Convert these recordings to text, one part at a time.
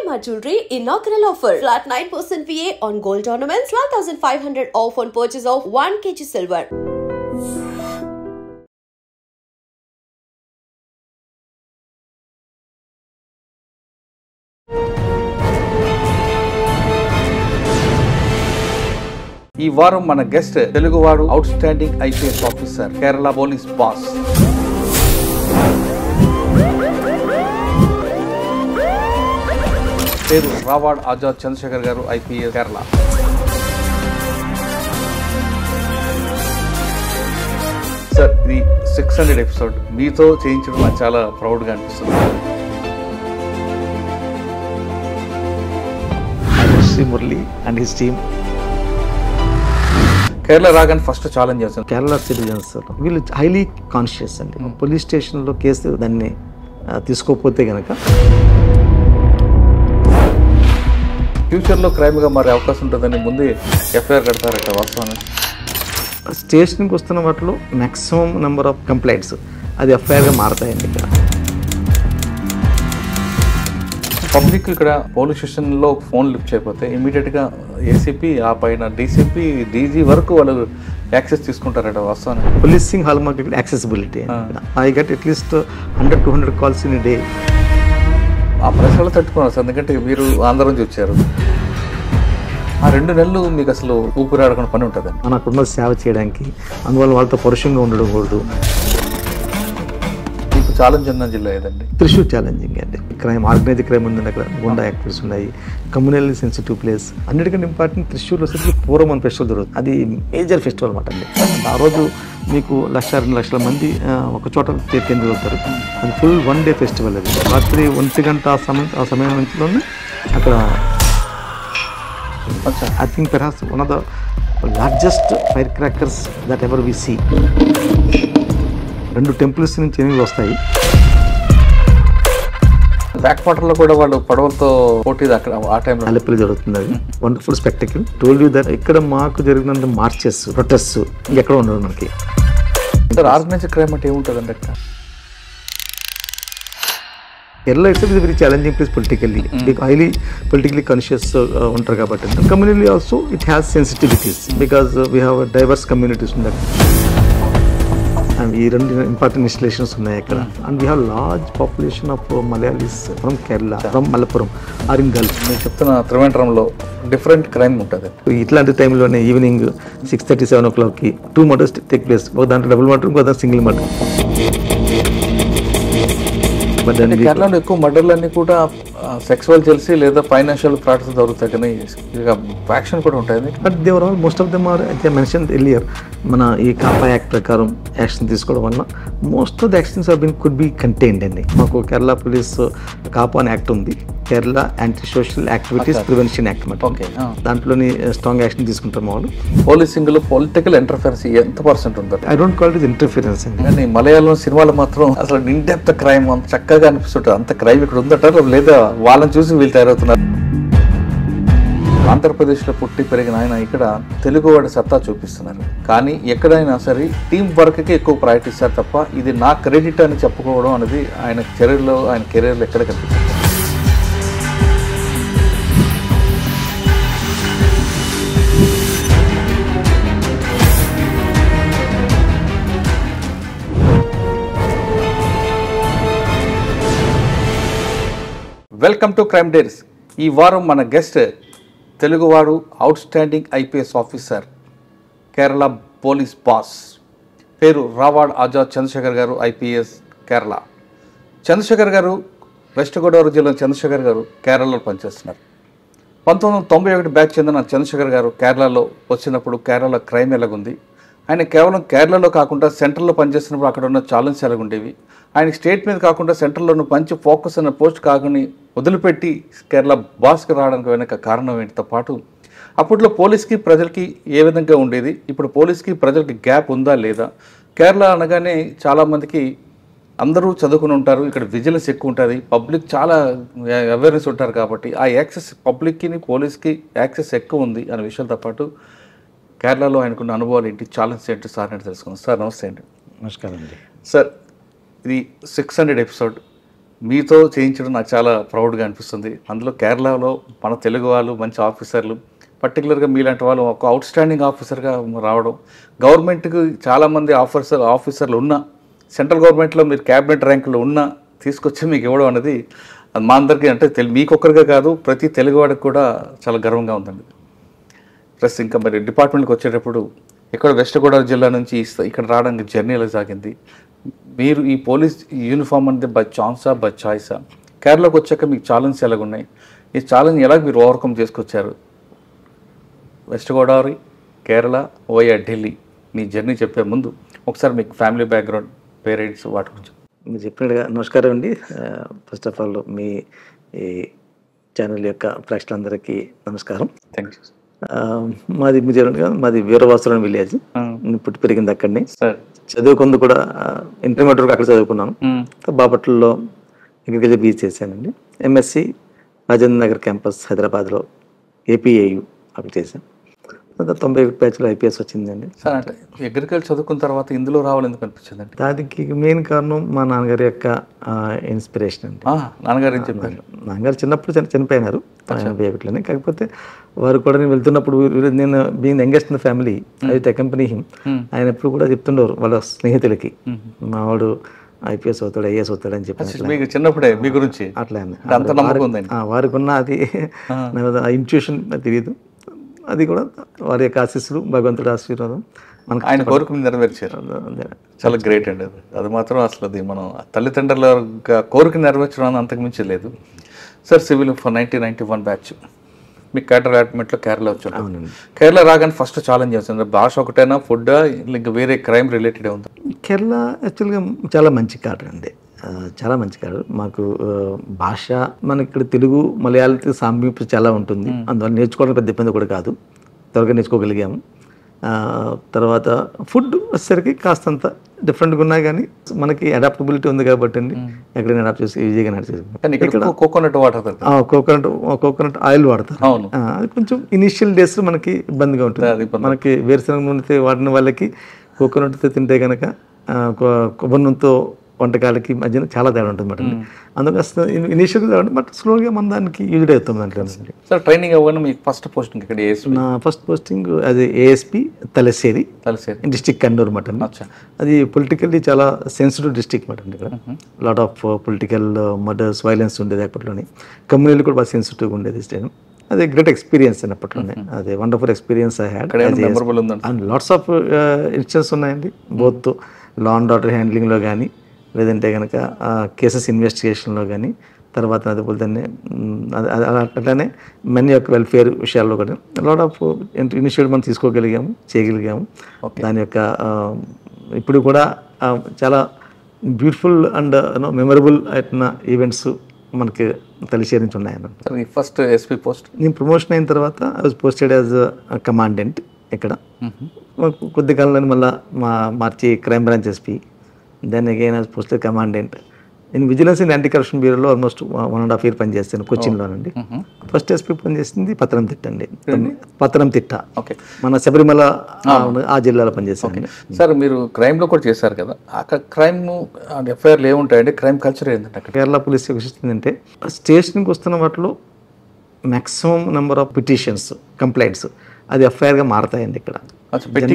Shalimar Jewelry inaugural offer. Flat 9% VA on gold ornaments, 12,500 off on purchase of 1 kg silver. ఈ వారం మన guest తెలుగువాడు out standing IPS officer Kerala police boss. పేరు రావాడ్ ఆజాద్ చంద్రశేఖర్ గారు, IPS Kerala. Sir, ఇది 600 episode మీతో చేయించడం నాకు చాలా ప్రౌడ్గా అనిపిస్తుంది. Sri Murli and his team. Kerala రాగానే ఫస్ట్ ఛాలెంజ్ చేస్తాను. కేరళ సిటిజన్స్ వీళ్ళు హైలీ కాన్షియస్ అండి. పోలీస్ స్టేషన్లో కేసు దాన్ని తీసుకోకపోతే కనుక ఫ్యూచర్లో క్రైమ్గా మారే అవకాశం ఉంటుందని ముందే ఎఫ్ఐఆర్ కడతారట, వాస్తవాన్ని. స్టేషన్కి వస్తున్న వాటిలో మ్యాక్సిమం నెంబర్ ఆఫ్ కంప్లైంట్స్ అది ఎఫ్ఐఆర్గా మారతాయండి. ఇక్కడ పబ్లిక్ ఇక్కడ పోలీస్ స్టేషన్లో ఫోన్ లిఫ్ట్ చేయకపోతే ఇమీడియట్గా ఏసీపీ, ఆ పైన డీసీపీ, డీజీ వరకు వాళ్ళు యాక్సెస్ తీసుకుంటారట, వాస్తవాన్ని. Policing hall market accessibility. I get at least 100-200 calls in day. ఆ ప్రెషర్లో తట్టుకున్నారు సార్, ఎందుకంటే మీరు ఆంధ్ర నుంచి వచ్చారు. ఆ 2 నెలలు మీకు అసలు ఊపిరాడకుండా పని ఉంటుంది. మనకున్న సేవ చేయడానికి, అందువల్ల వాళ్ళతో పరుషంగా ఉండడం కూడదు. మీకు ఛాలెంజ్ ఉన్న జిల్లా ఏదండి? త్రిశూర్ ఛాలెంజింగ్ అండి. క్రైమ్, ఆర్గనైజ్డ్ క్రైమ్ ఉందండి అక్కడ, గుండా యాక్టివిటీస్ ఉన్నాయి, కమ్యూనల్లీ సెన్సిటివ్ ప్లేస్. అన్నిటికంటే ఇంపార్టెంట్ త్రిశూర్లో వచ్చేసి పూర్వం ఫెస్టివల్ జరుగుతుంది. అది మేజర్ ఫెస్టివల్ అనమాట అండి. ఆ రోజు మీకు 1-2 లక్షల మంది ఒక చోట కేంద్రీకవుతారు. అది ఫుల్ 1 డే ఫెస్టివల్. అది రాత్రి 1 గంట ఆ సమయం నుంచిలోనే అక్కడ I think perhaps one of the largest firecrackers that ever we see. 2 temples నుంచి ఎనిమిది వస్తాయి. బ్యాక్ వాటర్లో కూడా వాళ్ళు పడవలతో పోటీ అక్కడ ఆ టైంలో అల్లెపల్లి జరుగుతుంది. అది వండర్ఫుల్ స్పెక్టకిల్. టోల్డ్ యూ దట్ ఇక్కడ మాకు జరిగినంత మార్చెస్, ప్రొటెస్ట్ ఎక్కడ ఉండదు మనకి. సార్, ఆర్గనైజ్డ్ క్రైమ్ అంటే ఏముంటుందండి అక్కడ? Kerala it's very challenging place politically. Highly politically conscious ఉంటారు కాబట్టి. Community also it has sensitivities because we have diverse communities ఉంది. అండ్ ఈ 2 ఇంపార్టెంట్ ఇన్స్టలేషన్స్ ఉన్నాయి అక్కడ. And we have large population of Malayalis from Kerala, from Malappuram, ఆరింగల్. నేను చెప్తున్న త్రివేంద్రంలో డిఫరెంట్ క్రైమ్ ఉంటుంది. ఇట్లాంటి టైంలోనే ఈవినింగ్ 6:30-7 o'clockకి 2 మర్డర్స్ టేక్ ప్లేస్. ఒక దాంట్లో డబుల్ మర్డర్, ఇంకో దాంట్లో సింగిల్ మర్డర్. కేరళలో ఎక్కువ మర్డర్లన్నీ కూడా సెక్సువల్ జెల్సీ లేదా ఫైనాన్షియల్ ఫ్రాడ్స్ జరుగుతాయి, కానీ ఇక ఫ్యాక్షన్ కూడా ఉంటాయి. But they're all most of them are I mention earlier. మన ఈ కాపా యాక్ట్ ప్రకారం యాక్షన్ తీసుకోవడం వల్ల most of the actions could be contained అండి. మాకు కేరళ పోలీస్ కాపా అని యాక్ట్ ఉంది, Kerala anti social activities prevention act అన్నమాట. ఓకే, దాంట్లోని స్ట్రాంగ్ యాక్షన్ తీసుకుంటాం వాళ్ళు. పోలీసింగ్ లో పొలిటికల్ ఇంటర్ఫరెన్స్ ఎంత పర్సెంట్ ఉంది? I don't call it interference అండి. కానీ మలయాళం సినిమాలు మాత్రం అసలు ఇన్ డెప్త్ క్రైమ్ అంత చక్కగా అనిపిస్తుంటుంది. అంత క్రైమ్ ఇక్కడ ఉందట, లేదా వాళ్ళని చూసి వీళ్ళు తయారవుతున్నారు. ఆంధ్రప్రదేశ్లో పుట్టి పెరిగిన ఆయన ఇక్కడ తెలుగువాడి సత్తా చూపిస్తున్నారు. కానీ ఎక్కడైనా సరే టీం వర్క్కి ఎక్కువ ప్రయారిటీ ఇస్తారు తప్ప ఇది నా క్రెడిట్ అని చెప్పుకోవడం అనేది ఆయన కెరీర్లో ఎక్కడ కనిపిస్తుంది. Welcome to crime diaries. ఈ వారం మన గెస్ట్ తెలుగువాడు out standing IPS officer, Kerala police boss. పేరు రావాడ్ ఆజాద్ చంద్రశేఖర్ గారు, ఐపీఎస్ కేరళ. చంద్రశేఖర్ గారు వెస్ట్ గోదావరి జిల్లా చంద్రశేఖర్ గారు కేరళలో పనిచేస్తున్నారు. 1991 బ్యాచ్ చెందిన చంద్రశేఖర్ గారు కేరళలో వచ్చినప్పుడు కేరళ క్రైమ్ ఎలాగుంది, ఆయన కేవలం కేరళలో కాకుండా సెంట్రల్లో పనిచేస్తున్నప్పుడు అక్కడ ఉన్న ఛాలెంజ్ ఎలాగుండేవి, ఆయన స్టేట్ మీద కాకుండా సెంట్రల్లోనూ మంచి ఫోకస్ అన్న పోస్ట్ కాకుండా వదిలిపెట్టి కేరళ బాస్కి రావడానికి వెనక కారణం ఏంటితో పాటు అప్పట్లో పోలీస్కి ప్రజలకి ఏ విధంగా ఉండేది, ఇప్పుడు పోలీస్కి ప్రజలకి గ్యాప్ ఉందా లేదా, కేరళ అనగానే చాలామందికి అందరూ చదువుకుని ఉంటారు, ఇక్కడ విజిలెన్స్ ఎక్కువ ఉంటుంది, పబ్లిక్ చాలా అవేర్నెస్ ఉంటారు కాబట్టి ఆ యాక్సెస్ పబ్లిక్కి పోలీస్కి యాక్సెస్ ఎక్కువ ఉంది అనే విషయాలతో పాటు కేరళలో ఆయనకున్న అనుభవాలు ఏంటి, ఛాలెంజ్ ఏంటి సార్ అంటే తెలుసుకుందాం. సార్ నమస్తే అండి. నమస్కారం అండి. సార్, ఇది 600 ఎపిసోడ్ మీతో చేయించడం నాకు చాలా ప్రౌడ్గా అనిపిస్తుంది. అందులో కేరళలో మన తెలుగు వాళ్ళు మంచి ఆఫీసర్లు, పర్టికులర్గా మీలాంటి వాళ్ళు ఒక అవుట్ స్టాండింగ్ ఆఫీసర్గా రావడం, గవర్నమెంట్కి చాలామంది ఆఫీసర్లు ఉన్న సెంట్రల్ గవర్నమెంట్లో మీరు క్యాబినెట్ ర్యాంకులో ఉన్న తీసుకొచ్చి మీకు ఇవ్వడం అనేది అది మా అందరికీ అంటే మీకొక్కరిగా కాదు ప్రతి తెలుగువాడికి కూడా చాలా గర్వంగా ఉందండి. ప్లస్ ఇంకా మరి డిపార్ట్మెంట్కి వచ్చేటప్పుడు ఇక్కడ వెస్ట్ గోదావరి జిల్లా నుంచి ఇక్కడ రావడానికి జర్నీ ఎలా సాగింది? మీరు ఈ పోలీస్ యూనిఫామ్ అనేది బై ఛాన్సా బై చాయిసా? కేరళకు వచ్చాక మీకు ఛాలెంజ్ ఎలాగ ఉన్నాయి? ఈ ఛాలెంజ్ ఎలా మీరు ఓవర్కమ్ చేసుకొచ్చారు? వెస్ట్ గోదావరి, కేరళ, ఓయా, ఢిల్లీ మీ జర్నీ చెప్పే ముందు ఒకసారి మీకు ఫ్యామిలీ బ్యాక్గ్రౌండ్, పేరెంట్స్ వాటి గురించి. మీరు చెప్పినట్టుగా నమస్కారం అండి. ఫస్ట్ ఆఫ్ ఆల్ మీ ఈ ఛానల్ యొక్క ప్రేక్షకులందరికీ నమస్కారం. Thank you. మాది మీరు చెప్పినట్టుగా మాది వీరవాసురం విలేజ్, పుట్టి పెరిగింది అక్కడిని. చదువుకుంది కూడా ఇంటర్మీడియట్ వరకు అక్కడ చదువుకున్నాను. బాపట్లలో అగ్రికల్చర్ బీచ్ చేశానండి. ఎంఎస్సి రాజేంద్ర నగర్ క్యాంపస్ హైదరాబాద్లో ఏపీఏయు అక్కడ చేశాను. 91 బ్యాచ్లో ఐపీఎస్ వచ్చిందండి. సార్ అంటే అగ్రికల్చర్ చదువుకున్న తర్వాత ఇందులో రావాలి ఎందుకు అనిపించిందండి? దానికి మెయిన్ కారణం మా నాన్నగారి యొక్క ఇన్స్పిరేషన్ అండి. నాన్నగారు ఏం చెప్పారు? నాన్నగారు చిన్నప్పుడు చనిపోయినారు 81లోనే. కాకపోతే వారు కూడా నేను వెళ్తున్నప్పుడు నేను being youngest in the family అయితే కంపెనీ ఆయన ఎప్పుడు కూడా చెప్తుండేవారు వాళ్ళ స్నేహితులకి, మావాడు ఐపీఎస్ అవుతాడు, ఐఏఎస్ అవుతాడు అని చెప్పి చిన్నప్పుడే మీ గురించి అట్లా వారికి ఉన్న అది ఇన్స్టిట్యూషన్ తెలియదు. అది కూడా వారి యొక్క ఆశీస్సులు, భగవంతుడి ఆశీర్వాదం మనకు ఆయన కోరికను నెరవేర్చారు. చాలా గ్రేట్ అండి. అది మాత్రం అసలు అది మనం తల్లిదండ్రుల కోరిక నెరవేర్చడం అంతకు మించి లేదు. సార్ సివిల్ ఫర్ 1991 బ్యాచ్ మీకు క్యాటర్ అలాట్మెంట్లో కేరళ వచ్చాడు. కేరళ రాగానే ఫస్ట్ ఛాలెంజ్ చేస్తుంది భాష ఒకటైనా, ఫుడ్ ఇంకా వేరే క్రైమ్ రిలేటెడ్ ఉంది? కేరళ యాక్చువల్గా చాలా మంచి క్యాటర్ అండి, చాలా మంచి క్యాటర్. మాకు భాష మనకి ఇక్కడ తెలుగు మలయాళంతో సామీప్యం చాలా ఉంటుంది. అందువల్ల నేర్చుకోవడం పెద్ద ఇబ్బంది కూడా కాదు, త్వరగా నేర్చుకోగలిగాము. తర్వాత ఫుడ్ వచ్చేసరికి కాస్తంత డిఫరెంట్గా ఉన్నా కానీ మనకి అడాప్టబిలిటీ ఉంది కాబట్టి అండి ఎక్కడైనా అడాప్ట్ చేసి ఈజీగా నడిచేది. కోకోనట్ ఆయిల్ వాడతారు. అది కొంచెం ఇనిషియల్ డేస్ మనకి ఇబ్బందిగా ఉంటుంది. మనకి వేరుశనగ నూనెతో వాడిన వాళ్ళకి కోకోనట్తో తింటే కనుక కొబ్బరి నూనెతో వంటకాలకి మధ్యన చాలా తేడా ఉంటుంది అన్నమాట. అందుకని ఇనిషియల్గా బట్ స్లోగా మన దానికి యూజ్ అవుతాం దాంట్లో. సార్ ట్రైనింగ్ అవ్వగానే మీకు ఫస్ట్ పోస్టింగ్ ఇక్కడ? నా ఫస్ట్ పోస్టింగ్ అది ఏఎస్పీ తలసేరి డిస్ట్రిక్ట్ కన్నూరు అన్నమాట. అది పొలిటికల్లీ చాలా సెన్సిటివ్ డిస్ట్రిక్ట్ అన్నమాట. ఇక్కడ lot of political murders, violence ఉండేది అప్పట్లోనే. కమ్యూనిటీ కూడా బాగా సెన్సిటివ్గా ఉండేది స్టేట్. అది గ్రేట్ ఎక్స్పీరియన్స్ అప్పట్లోనే. అదే wonderful experience I had. And lots of incidents ఉన్నాయండి, బోత్ లా అండ్ ఆర్డర్ హ్యాండ్లింగ్లో కానీ, లేదంటే కనుక కేసెస్ ఇన్వెస్టిగేషన్లో కానీ, తర్వాత అదేపోతే అట్లానే మెన్ యొక్క వెల్ఫేర్ విషయాల్లో కూడా లాట్ ఆఫ్ ఇనిషియేటివ్ మనం తీసుకోగలిగాము, చేయగలిగాము. దాని యొక్క ఇప్పుడు కూడా చాలా బ్యూటిఫుల్ అండ్ మెమరబుల్ అయిన ఈవెంట్స్ మనకి తెలిసే నుంచి ఉన్నాయన్నమాట. ఫస్ట్ ఎస్పీ పోస్ట్ నేను ప్రమోషన్ అయిన తర్వాత I was posted as commandant ఇక్కడ. కొద్ది కాలంలో మళ్ళీ మార్చి crime branch SP, then again as posted commandant. నేను విజిలెన్స్ అండ్ యాంటీ కరప్షన్ బ్యూరోలో ఆల్మోస్ట్ 1.5 years పనిచేస్తాను కొచ్చిన్లోనండి. ఫస్ట్ ఎస్పీ పనిచేసింది పత్తనంతిట్ట అండి. పత్తనంతిట్ట మన శబరిమల ఆ జిల్లాలో పనిచేస్తాను. సార్ మీరు క్రైమ్లో కూడా చేశారు కదా, అక్కడ క్రైమ్ ఎఫ్ఐఆర్లు ఏముంటాయండి? క్రైమ్ కల్చర్ ఏంటంటే కేరళ పోలీస్ ఏంటంటే స్టేషన్కి వస్తున్న వాటిలో maximum number of petitions, complaints అది ఎఫ్ఐఆర్గా మారతాయండి ఇక్కడ.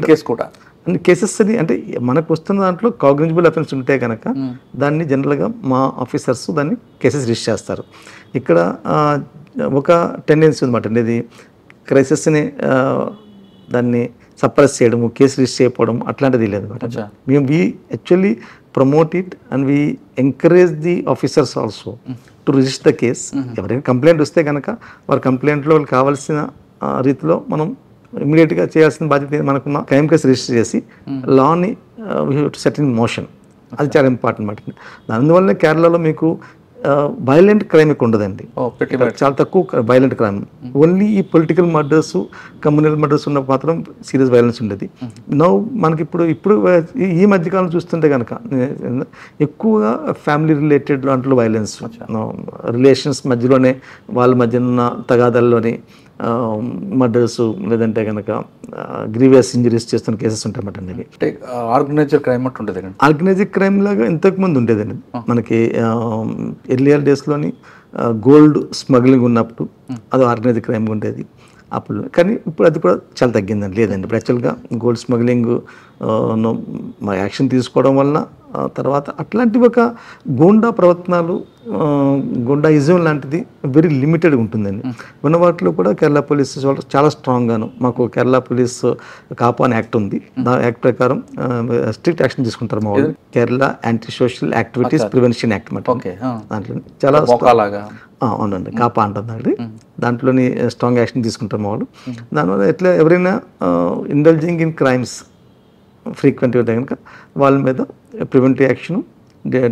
కేసు కూడా అన్ని కేసెస్ అని అంటే మనకు వస్తున్న దాంట్లో కాగ్నిజబుల్ అఫెన్స్ ఉంటే కనుక దాన్ని జనరల్గా మా ఆఫీసర్స్ దాన్ని కేసెస్ రిజిస్టర్ చేస్తారు. ఇక్కడ ఒక టెండెన్సీ ఉందన్నమాట. ఇది క్రైసిస్ని దాన్ని సప్రెస్ చేయడము, కేసు రిజిస్టర్ చేయకపోవడం అట్లాంటిది లేదన్నమాట. మేము we actually promote it and we encourage the officers also to register the case. ఎవరైనా కంప్లైంట్ వస్తే కనుక వారి కంప్లైంట్లో వాళ్ళకి కావాల్సిన రీతిలో మనం ఇమీడియట్గా చేయాల్సిన బాధ్యత మనకున్న క్రైమ్ కేసు రిజిస్టర్ చేసి లాని we have to set in motion. అది చాలా ఇంపార్టెంట్ మాట. అందువల్ల కేరళలో మీకు వైలెంట్ క్రైమ్ ఎక్కువ ఉండదండి, చాలా తక్కువ వైలెంట్ క్రైమ్. ఓన్లీ ఈ పొలిటికల్ మర్డర్స్, కమ్యూనల్ మర్డర్స్ ఉన్న మాత్రం సీరియస్ వైలెన్స్ ఉండేది. నౌ మనకి ఇప్పుడు ఈ మధ్యకాలం చూస్తుంటే కనుక ఎక్కువగా ఫ్యామిలీ రిలేటెడ్ దాంట్లో వైలెన్స్, రిలేషన్స్ మధ్యలోనే వాళ్ళ మధ్య ఉన్న తగాదాల్లోని మర్డర్స్ లేదంటే కనుక గ్రీవియస్ ఇంజరీస్ చేస్తున్న కేసెస్ ఉంటాయన్నమాట అండి. అంటే ఆర్గనైజ్డ్ క్రైమ్ అంటే ఉంటుంది. ఆర్గనైజ్డ్ క్రైమ్ లాగా ఇంతకుముందు ఉండేదండి మనకి ఎర్లియర్ డేస్లోని గోల్డ్ స్మగ్లింగ్ ఉన్నప్పుడు అది ఆర్గనైజ్డ్ క్రైమ్ ఉండేది అప్పుడు. కానీ ఇప్పుడు అది కూడా చాలా తగ్గిందండి. లేదండి ఇప్పుడు యాక్చువల్గా గోల్డ్ స్మగ్లింగ్ యాక్షన్ తీసుకోవడం వలన తర్వాత అట్లాంటివి ఒక గూండా ప్రవర్తనలు గూండాయిజం లాంటిది వెరీ లిమిటెడ్గా ఉంటుందండి. ఉన్న వాటిలో కూడా కేరళ పోలీస్ చాలా స్ట్రాంగ్గాను మాకు కేరళ పోలీస్ కాపా అని యాక్ట్ ఉంది. ఆ యాక్ట్ ప్రకారం స్ట్రిక్ట్ యాక్షన్ తీసుకుంటారు మా వాళ్ళు. Kerala anti social activities prevention act అన్నమాట. దాంట్లో చాలా అవునండి కాపా అంటుందండి. దాంట్లోని స్ట్రాంగ్ యాక్షన్ తీసుకుంటారు మా వాళ్ళు. దానివల్ల ఎట్లా ఎవరైనా ఇండల్జింగ్ ఇన్ క్రైమ్స్ ఫ్రీక్వెంట్గా కనుక వాళ్ళ మీద ప్రివెంటివ్ యాక్షన్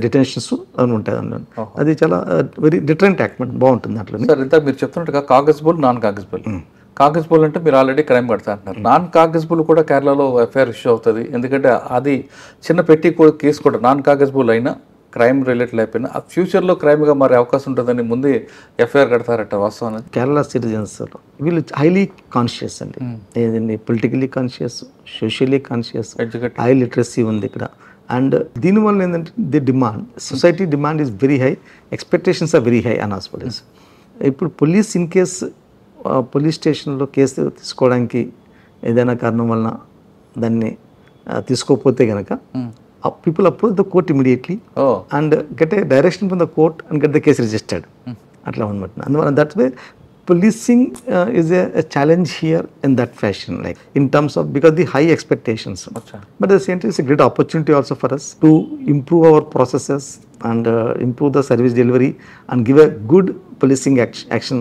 డిటెన్షన్స్ అని ఉంటాయి అన్నమాట. అది చాలా వెరీ డిఫరెంట్ యాక్ట్ బాగుంటుంది అట్లా. సార్ ఇంత మీరు చెప్తున్నట్టుగా కాగజ్బుల్ నాన్ కాగజ్బుల్. కాగజ్బుల్ అంటే మీరు ఆల్రెడీ క్రైమ్ కడతా అంటున్నారు. నాన్ కాగజ్బుల్ కూడా కేరళలో ఎఫ్ఐఆర్ ఇష్యూ అవుతుంది. ఎందుకంటే అది చిన్న పెట్టి కేసు కూడా నాన్ కాగజ్బుల్ అయినా క్రైమ్ రిలేటెడ్ అయిపోయినా ఆ ఫ్యూచర్లో క్రైమ్గా మారే అవకాశం ఉంటుందని ముందే ఎఫ్ఐఆర్ కడతారట వాస్తవం అనేది. కేరళ సిటిజన్స్ వీళ్ళు హైలీ కాన్షియస్ అండి. ఏదండి politically conscious, socially conscious, high literacy ఉంది ఇక్కడ. అండ్ దీనివల్ల ఏంటంటే the demand society demand is very high, expectations are very high on us police. ఇప్పుడు పోలీస్ ఇన్ కేస్ పోలీస్ స్టేషన్లో కేసు తీసుకోవడానికి ఏదైనా కారణం వలన దాన్ని తీసుకోకపోతే కనుక people approach the court immediately and get a direction from the court and get the case registered. Atla unmatna. And that's why policing is a challenge here in that fashion, like in terms of because the high expectations. But at the same time, it's a great opportunity also for us to improve our processes and improve the service delivery and give a good policing action.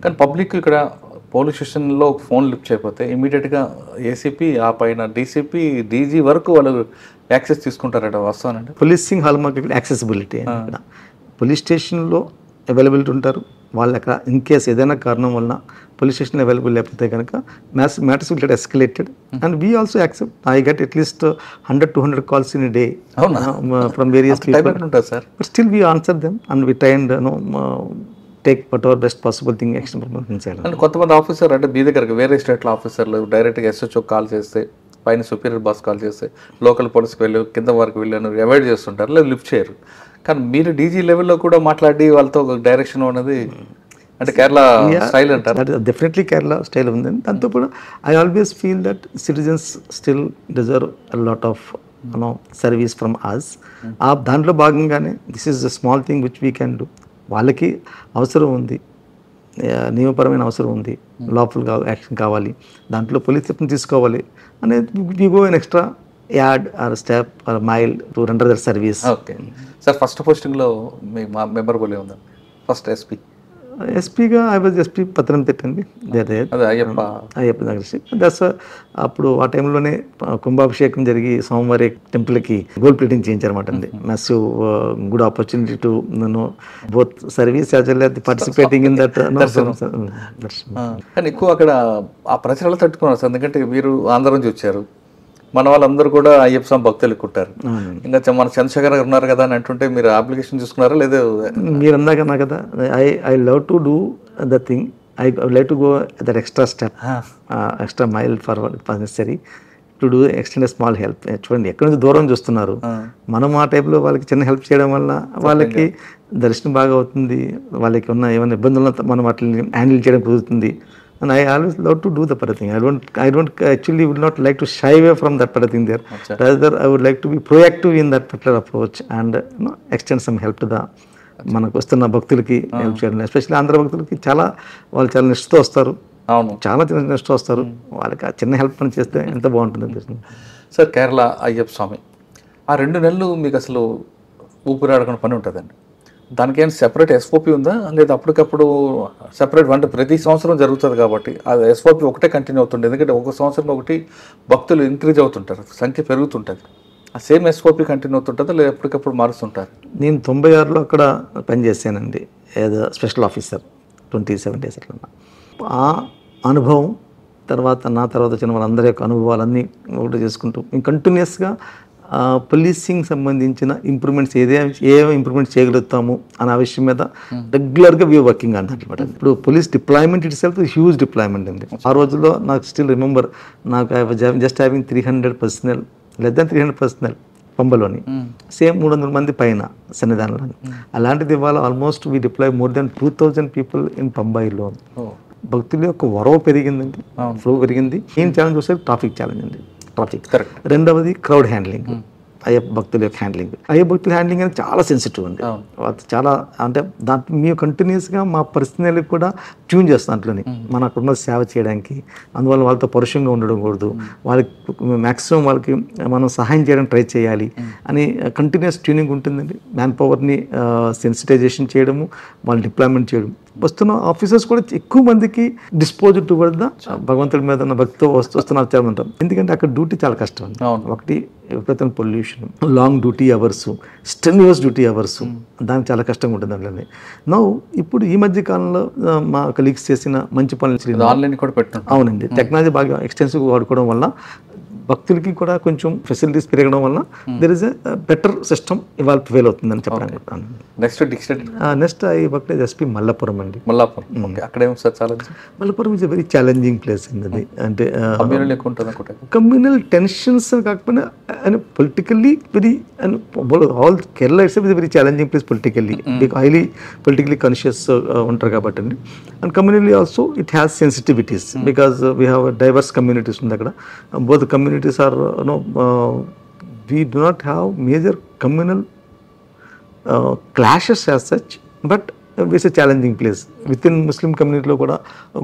Can public ikkada police స్టేషన్లో phone lift చేయకపోతే ఇమీడియట్గా ACP ఆ పైన DCP DG వరకు వాళ్ళు access తీసుకుంటారట వాస్తవానండి. Policing hall market accessibility police స్టేషన్లో అవైలబిలిటీ ఉంటారు. వాళ్ళు అక్కడ ఇన్ కేస్ ఏదైనా కారణం వలన పోలీస్ స్టేషన్ అవైలబుల్ లేకపోతే కనుక matters will get escalated and we also accept. I get at least 100-200 calls in a day from various people. But still we answer them and we try and take whatever best possible thing action చేయాలి. అంటే కొంతమంది officer అంటే మీ దగ్గరకు వేరే స్టేట్లో ఆఫీసర్లు డైరెక్ట్గా SHO call చేస్తే పైన సుపీరియర్ బాస్ కాల్ చేస్తే లోకల్ పోలీస్కి వెళ్ళి కింద వరకు వెళ్ళి అవాయిడ్ చేస్తుంటారు లేదా లిఫ్ట్ చేయరు. కానీ మీరు డీజీ లెవెల్లో కూడా మాట్లాడి వాళ్ళతో డైరెక్షన్ అనేది అంటే కేరళ స్టైల్ అంటారు. డెఫినెట్లీ కేరళ స్టైల్ ఉందండి. దాంతో కూడా I always feel that citizens still deserve a lot of service from us. దాంట్లో భాగంగానే this is the small thing which we can do. వాళ్ళకి అవసరం ఉంది, నియమపరమైన అవసరం ఉంది, లాఫుల్ యాక్షన్ కావాలి, దాంట్లో పోలీస్ స్టెప్ని తీసుకోవాలి అనేది we go an extra add or step or mile to render their service. Okay sir, first పోస్టింగ్లో మీ మెమరబుల్ ఉందా? ఫస్ట్ ఎస్పీగా ఐ వాజ్ ఎస్పీ పత్తనంతిట్ట అండి. అయ్యప్ప నగర్. దట్స్ అప్పుడు ఆ టైంలోనే కుంభాభిషేకం జరిగి సోమవారి టెంపుల్కి గోల్డ్ ప్లేటింగ్ చేయించారన్నమాట అండి. Massive good opportunity to both service as well as participating in that. కానీ ఎక్కువ అక్కడ ఆ ప్రచారాలు తట్టుకున్నారు సార్, ఎందుకంటే మీరు ఆంధ్ర నుంచి వచ్చారు, మన వాళ్ళందరూ కూడా అయ్యప్ప స్వామి భక్తులు ఎక్కుంటారు. ఇంకా మన చంద్రశేఖర్ గారు ఉన్నారు కదా అని అంటుంటే మీరు అప్లికేషన్ చూసుకున్నారా లేదా? మీరు అన్నాకన్నా కదా I love to do the thing. I like to go that extra step, extra mile forward necessary to do extend small help. చూడండి ఎక్కడి నుంచి దూరం చూస్తున్నారు, మనం ఆ టైప్లో వాళ్ళకి చిన్న హెల్ప్ చేయడం వల్ల వాళ్ళకి దర్శనం బాగా అవుతుంది, వాళ్ళకి ఉన్న ఏమైనా ఇబ్బందులను మనం వాటిని హ్యాండిల్ చేయడం కుదురుతుంది. And I always love to do the particular thing. I don't actually would not like to shy away from that particular thing there. Rather, I would like to be proactive in that particular approach and extend some help to the మనకు వస్తున్న భక్తులకి help చేయడం. Especially Andhra భక్తులకి వాళ్ళు చాలా నిష్ఠతో వస్తారు, చాలా చిన్న నిష్ఠతో వస్తారు. వాళ్ళకి ఆ చిన్న హెల్ప్ పని చేస్తే ఎంత బాగుంటుంది. సార్ కేరళ అయ్యప్ప స్వామి ఆ 2 నెలలు మీకు అసలు ఊపిరాడకుండా పని ఉంటుందండి. దానికి ఏమైనా సెపరేట్ ఎస్ఓపి ఉందా లేదా అప్పటికప్పుడు సెపరేట్ అంటే ప్రతి సంవత్సరం జరుగుతుంది కాబట్టి అది ఎస్ఓపి ఒకటే కంటిన్యూ అవుతుంది? ఎందుకంటే ఒక సంవత్సరం ఒకటి భక్తులు ఇంక్రీజ్ అవుతుంటారు, సంఖ్య పెరుగుతుంటుంది. ఆ సేమ్ ఎస్ఓపి కంటిన్యూ అవుతుంటుందా లేదా ఎప్పటికప్పుడు మారుస్తుంటారు? నేను 96లో అక్కడ పనిచేశానండి ఏదో స్పెషల్ ఆఫీసర్ 27 days అట్లా. ఆ అనుభవం తర్వాత నా తర్వాత వచ్చిన వాళ్ళందరి యొక్క అనుభవాలన్నీ ఒకటి చేసుకుంటూ మేము కంటిన్యూస్గా పోలీసింగ్ సంబంధించిన ఇంప్రూవ్మెంట్స్ ఏం ఇంప్రూవ్మెంట్ చేయగలుగుతాము అనే విషయం మీద రెగ్యులర్గా వీఆర్ వర్కింగ్ అనమాట. ఇప్పుడు police deployment itself huge deployment అండి. ఆ రోజుల్లో నాకు స్టిల్ రిమెంబర్, నాకు just having 300 personnel, less than 300 personnel పంబలోని, సేమ్ 300 మంది పైన సన్నిధానంలో. అలాంటిది ఇవాళ almost we deploy more than 2000 people in పంబాయిలో. భక్తుల యొక్క వరవ పెరిగిందండి, ఫ్లో పెరిగింది. మెయిన్ ఛాలెంజ్ వస్తే ట్రాఫిక్ ఛాలెంజ్ అండి, ట్రాఫిక్. రెండవది క్రౌడ్ హ్యాండ్లింగ్, అయ్యప్ప భక్తుల యొక్క హ్యాండ్లింగ్. అయ్యప్ప భక్తుల హ్యాండ్లింగ్ అనేది చాలా సెన్సిటివ్ అండి. చాలా అంటే దాంట్లో మేము కంటిన్యూస్గా మా పర్సనల్ కూడా ట్యూన్ చేస్తాం దాంట్లోని, మన అక్కడున్న సేవ చేయడానికి. అందువల్ల వాళ్ళతో పరుషంగా ఉండడం కూడదు, వాళ్ళకి మ్యాక్సిమం వాళ్ళకి మనం సహాయం చేయడానికి ట్రై చేయాలి అని కంటిన్యూస్ ట్యూనింగ్ ఉంటుందండి. మ్యాన్ పవర్ని సెన్సిటైజేషన్ చేయడము, వాళ్ళు డిప్లాయ్మెంట్ చేయడం. వస్తున్న ఆఫీసర్స్ కూడా ఎక్కువ మందికి డిస్పోజ్ టువర్డ్ ద భగవంతుడి మీద ఉన్న భక్తితో వస్తున్నారు చాలా ఉంటాం. ఎందుకంటే అక్కడ డ్యూటీ చాలా కష్టం అండి. ఒకటి విపరీతమైన pollution, long duty hours, strenuous duty hours, దానికి చాలా కష్టంగా ఉంటుంది అందులోనే. ఇప్పుడు ఈ మధ్య కాలంలో మా కలీగ్స్ చేసిన మంచి పనులు ఆన్లైన్ కూడా పెట్టాం. అవునండి, టెక్నాలజీ బాగా ఎక్స్టెన్సివ్గా వాడుకోవడం వల్ల భక్తులకి కూడా కొంచెం ఫెసిలిటీస్ పెరగడం వల్ల there is a better system ఇవాళ ఫెయిల్ అవుతుందని చెప్పడానికి. Next I work as SP Malappuram అండి. Malappuram is a very challenging place అండి. అంటే కమ్యూనల్ టెన్షన్స్ కాకపోయినా politically very all Kerala it's very challenging place politically, highly politically conscious ఉంటారు కాబట్టి అండి. And communally also it has sensitivities because we have diverse communities ఉంది అక్కడ. Both communities are we do not have major communal clashes as such, but it's a challenging place. Within Muslim community lo kuda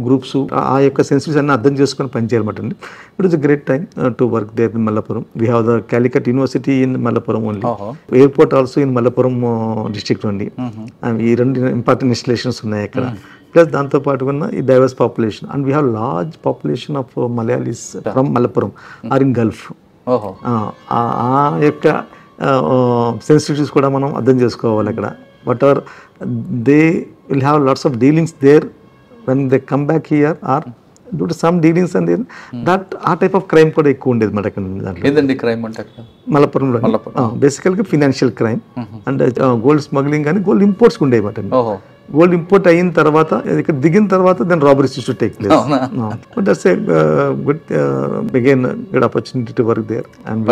groups aa yokka sensibilities anna ardham cheskoni pani cheyalamatandi. It was a great time to work there in Malappuram. We have the Calicut University in Malappuram only. Airport also in Malappuram district only. And ee rendu important installations unnayi akkada. Plus దాంతో పాటు ఉన్న ఈ diverse population, and we have large population of Malayalis from Malappuram are in Gulf. ఆ యొక్క sensitivities కూడా మనం అర్థం చేసుకోవాలి అక్కడ. Whatever they will have lots of dealings there when they come back here or due to some dealings and that ఆ type of crime కూడా ఎక్కువ ఉండేది మన మలపురంలో. బేసికల్గా financial crime and gold smuggling కానీ గోల్డ్ ఇంపోర్ట్స్ ఉండేవి మాట. గోల్డ్ ఇంపోర్ట్ అయిన తర్వాత ఇక్కడ దిగిన తర్వాత then robberies to take place. But that's a good again good opportunity to work there. And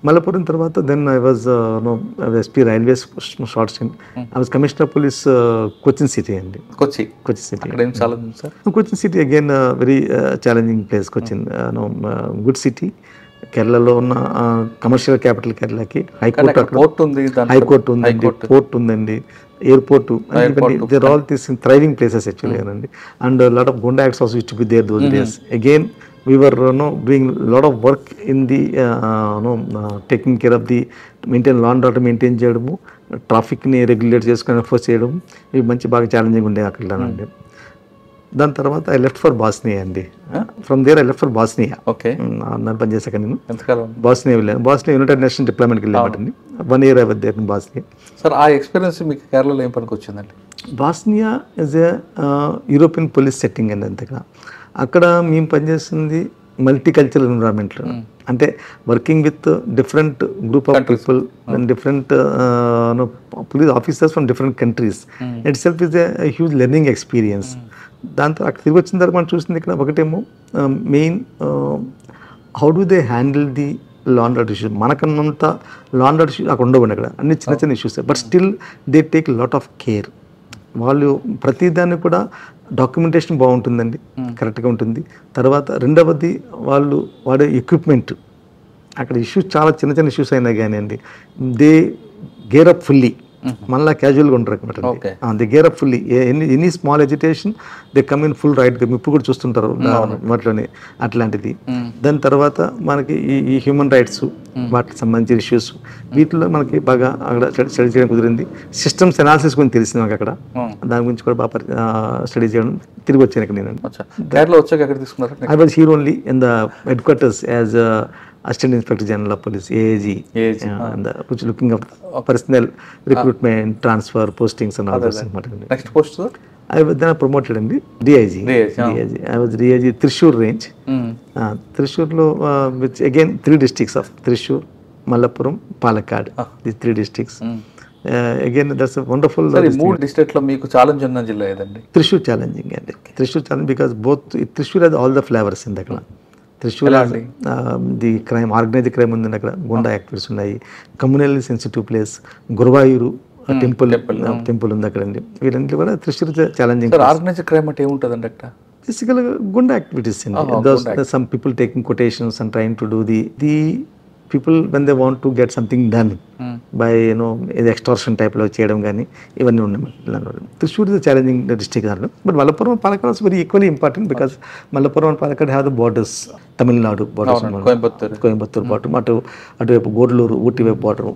Malappuram తర్వాత then I was SP railways short stint. I was commissioner police Cochin city అండి. Cochin city again very challenging place. Cochin good city, కేరళలో ఉన్న commercial capital కేరళకి. High court ఉందండి, port ఉందండి, airport. There all this thriving places actually అండి. And lot of goonda acts also used to be there those days. Again we were doing lot of work in the taking care of the maintain law and order maintain చేయడము, ట్రాఫిక్ని regulate చేసుకుని enforce చేయడం, ఇవి మంచి బాగా challenging ఉండే అక్కడ అండి. దాని తర్వాత ఐ లెఫ్ట్ ఫర్ బాస్నియా అండి. From there I left for Bosnia. నన్ను పనిచేసాక నేను బాస్నియా వెళ్ళాను. బాస్నియా యునైటెడ్ నేషన్ డిప్లాయ్మెంట్కి వెళ్ళామండి. 1 year I was there in Bosnia. Sir ఆ ఎక్స్పీరియన్స్ మీకు కేరళలో ఏం పనికి వచ్చిందండి? Bosnia is a European police setting అండి. అంతగా అక్కడ మేము పనిచేస్తుంది మల్టీకల్చరల్ ఎన్విరాన్మెంట్లో, అంటే working with different group of people and different police officers from different countries. Itself is a huge learning experience. దాంతో అక్కడ తిరిగి వచ్చిన తర్వాత మనం చూసింది ఇక్కడ ఒకటేమో main how do they handle the law and order issues. మనకన్నంత లా అండ్ ఆర్డర్ ఇష్యూస్ అక్కడ ఉండవండి. అక్కడ అన్ని చిన్న చిన్న issues, but still they take lot of care. వాళ్ళు ప్రతిదాన్ని కూడా డాక్యుమెంటేషన్ బాగుంటుందండి, కరెక్ట్గా ఉంటుంది. తర్వాత రెండవది వాళ్ళు వాడే ఎక్విప్మెంట్, అక్కడ ఇష్యూస్ చాలా చిన్న చిన్న ఇష్యూస్ అయినా కానీ అండి దే గేర్ అప్ ఫుల్లీ. మళ్ళీ క్యాజువల్గా ఉంటారు అనమాట. They gear up fully. Any small agitation they come in full right. ఇప్పుడు కూడా చూస్తుంటారు వాటిలోనే అట్లాంటిది. దాని తర్వాత మనకి ఈ హ్యూమన్ రైట్స్ వాటికి సంబంధించిన ఇష్యూస్, వీటిలో మనకి బాగా అక్కడ స్టడీ చేయడం కుదిరింది. సిస్టమ్స్ అనాలిసిస్ గురించి తెలిసింది నాకు అక్కడ. దాని గురించి కూడా బాగా స్టడీ చేయడం. తిరిగి వచ్చాను ఇక్కడ నేను. I was here only in the head quarters as Assistant Inspector General of Police, AAG, and which looking at personnel recruitment, transfer, postings and all those things. Next post, sir? I was then promoted in the DIG. I was DIG Thrissur range. Thrissur lo, which again 3 districts of Thrissur, Malappuram, Palakkad, these 3 districts. Again, that's a wonderful. Sir, 3 districts lo meeku challenge unna jilla edandi? Thrissur challenging andi. Thrissur challenge because both Thrissur has all the flavors in dakala. Thrissur has the crime, organized crime undi dakala. Gunda activities unnayi. Communally sensitive place. Guruvayuru temple undi dakandi. Veeranti kuda Thrissur challenging. Sir, organized crime ante em untadandi akka? Basically, Gunda activities. There's some people taking quotations and trying to do the people when they want to get something done by extortion type lo cheyadam gaani ivanni unnam. Thrissur is a challenging district, but Malappuram and Palakkad is very equally important because Malappuram and Palakkad have the borders, Tamil Nadu borders, Coimbatore bottom, atu Godaluru, Ooty border.